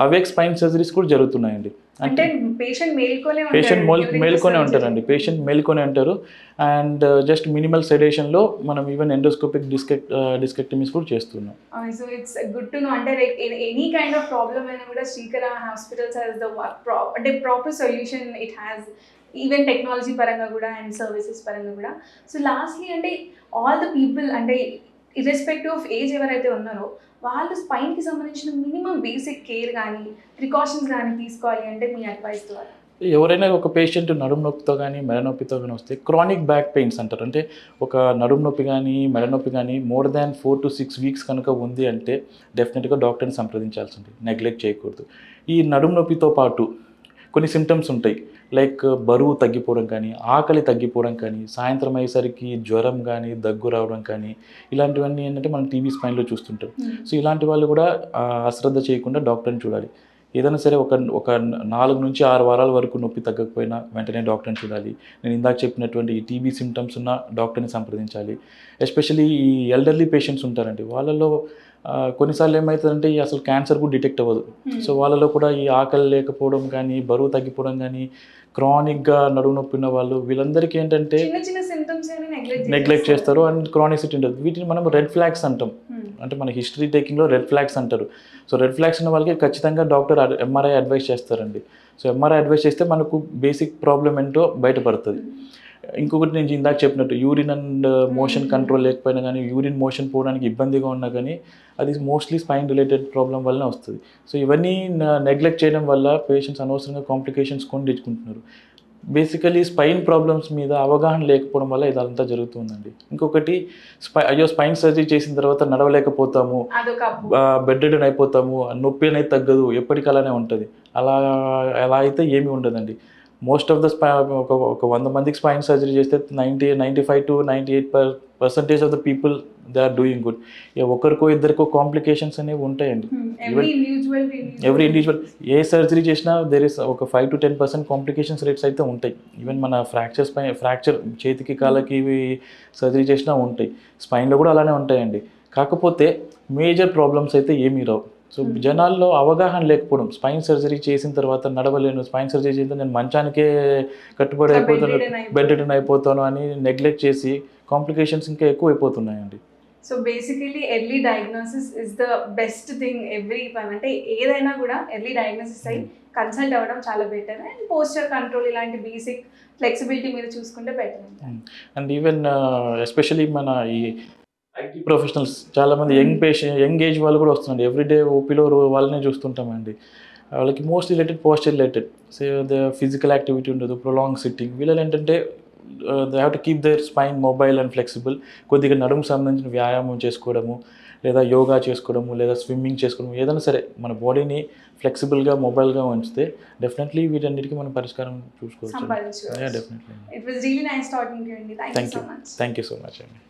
Speaker 4: అవేక్ స్పైన్ సర్జరీస్ కూడా జరుగుతున్నాయండి.
Speaker 1: అంటే పేషెంట్
Speaker 4: మేల్కొనే ఉంటారండి, పేషెంట్ మేల్కొనే ఉంటారు. అండ్ జస్ట్ మినిమల్ సెడేషన్లో మనం ఈవెన్ ఎండోస్కోపిక్ డిస్కెక్టమీస్ కూడా చేస్తున్నాం.
Speaker 1: So it's good to know. అంటే like any kind of problem అయినా కూడా శ్రీకర హాస్పిటల్స్ హ్యాస్ ద అంటే proper solution it has, even technology పరంగా కూడా అండ్ సర్వీసెస్ పరంగా కూడా. సో లాస్ట్లీ అంటే ఆల్ ద పీపుల్ అంటే ఇర్రెస్పెక్టివ్ ఆఫ్ ఏజ్ ఎవరైతే ఉన్నారో వాళ్ళు స్పైన్కి సంబంధించిన మినిమం బేసిక్ కేర్ కానీ ప్రికాషన్స్ కానీ తీసుకోవాలి అంటే మీ అడ్వైస్ ద్వారా?
Speaker 4: ఎవరైనా ఒక పేషెంట్ నడుము నొప్పితో కానీ మెడ నొప్పితో కానీ వస్తే క్రానిక్ బ్యాక్ పెయిన్స్ అంటారు. అంటే ఒక నడుము నొప్పి కానీ మెడ నొప్పి కానీ మోర్ దాన్ 4 to 6 వీక్స్ కనుక ఉంది అంటే డెఫినెట్గా డాక్టర్ని సంప్రదించాల్సి ఉంటుంది, నెగ్లెక్ట్ చేయకూడదు. ఈ నడుము నొప్పితో పాటు కొన్ని సిమ్టమ్స్ ఉంటాయి, లైక్ బరువు తగ్గిపోవడం కానీ, ఆకలి తగ్గిపోవడం కానీ, సాయంత్రం అయ్యేసరికి జ్వరం కానీ, దగ్గు రావడం కానీ, ఇలాంటివన్నీ ఏంటంటే మనం టీవీ స్పైన్లో చూస్తుంటాం. సో ఇలాంటి వాళ్ళు కూడా అశ్రద్ధ చేయకుండా డాక్టర్ని చూడాలి. ఏదైనా సరే ఒక 4 నుంచి 6 వారాల వరకు నొప్పి తగ్గకపోయినా వెంటనే డాక్టర్ని చూడాలి. నేను ఇందాక చెప్పినటువంటి ఈ టీబీ సిమ్టమ్స్ ఉన్న డాక్టర్ని సంప్రదించాలి. ఎస్పెషల్లీ ఈ ఎల్డర్లీ పేషెంట్స్ ఉంటారండి, వాళ్ళలో కొన్నిసార్లు ఏమవుతుందంటే అసలు క్యాన్సర్ కూడా డిటెక్ట్ అవ్వదు. సో వాళ్ళలో కూడా ఈ ఆకలి లేకపోవడం కానీ, బరువు తగ్గిపోవడం కానీ, క్రానిక్గా నడుము నొప్పి ఉన్న వాళ్ళు, వీళ్ళందరికీ ఏంటంటే నెగ్లెక్ట్ చేస్తారు అండ్ క్రానిసిటీ ఉంటుంది. వీటిని మనం రెడ్ ఫ్లాగ్స్ అంటాం. అంటే మన హిస్టరీ టేకింగ్లో రెడ్ ఫ్లాగ్స్ అంటారు. సో రెడ్ ఫ్లాగ్స్ ఉన్న వాళ్ళకి ఖచ్చితంగా డాక్టర్ ఎంఆర్ఐ అడ్వైస్ చేస్తారండి. సో ఎంఆర్ఐ అడ్వైస్ చేస్తే మనకు బేసిక్ ప్రాబ్లం ఏంటో బయటపడుతుంది. ఇంకొకటి నేను ఇందాక చెప్పినట్టు యూరిన్ అండ్ మోషన్ కంట్రోల్ లేకపోయినా కానీ, యూరిన్ మోషన్ పోవడానికి ఇబ్బందిగా ఉన్నా కానీ అది మోస్ట్లీ స్పైన్ రిలేటెడ్ ప్రాబ్లం వల్లనే వస్తుంది. సో ఇవన్నీ నెగ్లెక్ట్ చేయడం వల్ల పేషెంట్స్ అనవసరంగా కాంప్లికేషన్స్ కొని తెచ్చుకుంటున్నారు. బేసికలీ స్పైన్ ప్రాబ్లమ్స్ మీద అవగాహన లేకపోవడం వల్ల ఇదంతా జరుగుతుందండి. ఇంకొకటి స్పైన్ సర్జరీ చేసిన తర్వాత నడవలేకపోతాము, బెడ్ రిడన్ అయిపోతాము, నొప్పి అనేది తగ్గదు, ఎప్పటికీ అలానే ఉంటుంది. అలా అయితే ఏమీ ఉండదండి. మోస్ట్ ఆఫ్ ద ఒక 100 మందికి స్పైన్ సర్జరీ చేస్తే 95 to 98% of the people they are doing good. ఒకరికో ఇద్దరికో కాంప్లికేషన్స్ అనేవి ఉంటాయండి. ఎవ్రీ ఇండివిజువల్ ఏ సర్జరీ చేసినా దేర్ ఇస్ ఒక 5 to 10% కాంప్లికేషన్స్ రేట్స్ అయితే ఉంటాయి. ఈవెన్ మన ఫ్రాక్చర్ చేతికి కాళ్ళకి ఇవి సర్జరీ చేసినా ఉంటాయి, స్పైన్లో కూడా అలానే ఉంటాయండి. కాకపోతే మేజర్ ప్రాబ్లమ్స్ అయితే ఏమీ రావు. సో జనాల్లో అవగాహన లేకపోవడం, స్పైన్ సర్జరీ చేసిన తర్వాత నడవలేను, స్పైన్ సర్జరీ చేసిన నేను మంచానికే కట్టుబడి అయిపోతాను, బెడ్ రిడన్ అయిపోతాను అని నెగ్లెక్ట్ చేసి కాంప్లికేషన్స్ ఇంకా ఎక్కువ అయిపోతున్నాయండి.
Speaker 1: So basically early diagnosis is the best thing everyone. అంటే ఏదైనా కూడా ఎర్లీ డయాగ్నోసిస్ అయ్యి కన్సల్ట్ అవ్వడం చాలా బెటర్. అండ్ పోస్చర్ కంట్రోల్ ఇలాంటి బేసిక్ ఫ్లెక్సిబిలిటీ మీరు చూసుకుంటే బెటర్.
Speaker 4: అండ్ ఈవెన్ ఎస్పెషలీ మన ఈ ఐటీ ప్రొఫెషనల్స్ చాలామంది యంగ్ ఏజ్ వాళ్ళు కూడా వస్తున్నారు. ఎవ్రీడే ఓపీలో వాళ్ళనే చూస్తుంటామండి. వాళ్ళకి most related posture related, so the physical activity ఉండదు, ప్రొలాంగ్ సిట్టింగ్. వీళ్ళు ఏంటంటే they have to keep there spine mobile and flexible. కొద్దిగా నడుము సంబంధించిన వ్యాయామం చేసుకోవడము, లేదా యోగా చేసుకోవడము, లేదా స్విమ్మింగ్ చేసుకోవడము, ఏదైనా సరే మన బాడీని ఫ్లెక్సిబుల్గా మొబైల్గా ఉంచితే డెఫినెట్లీ వీటన్నిటికీ మనం పరిష్కారం చూసుకోవచ్చు. Definitely.
Speaker 1: It was really nice talking to you, Andy. Thank you so much.
Speaker 4: Thank you so much, Andy.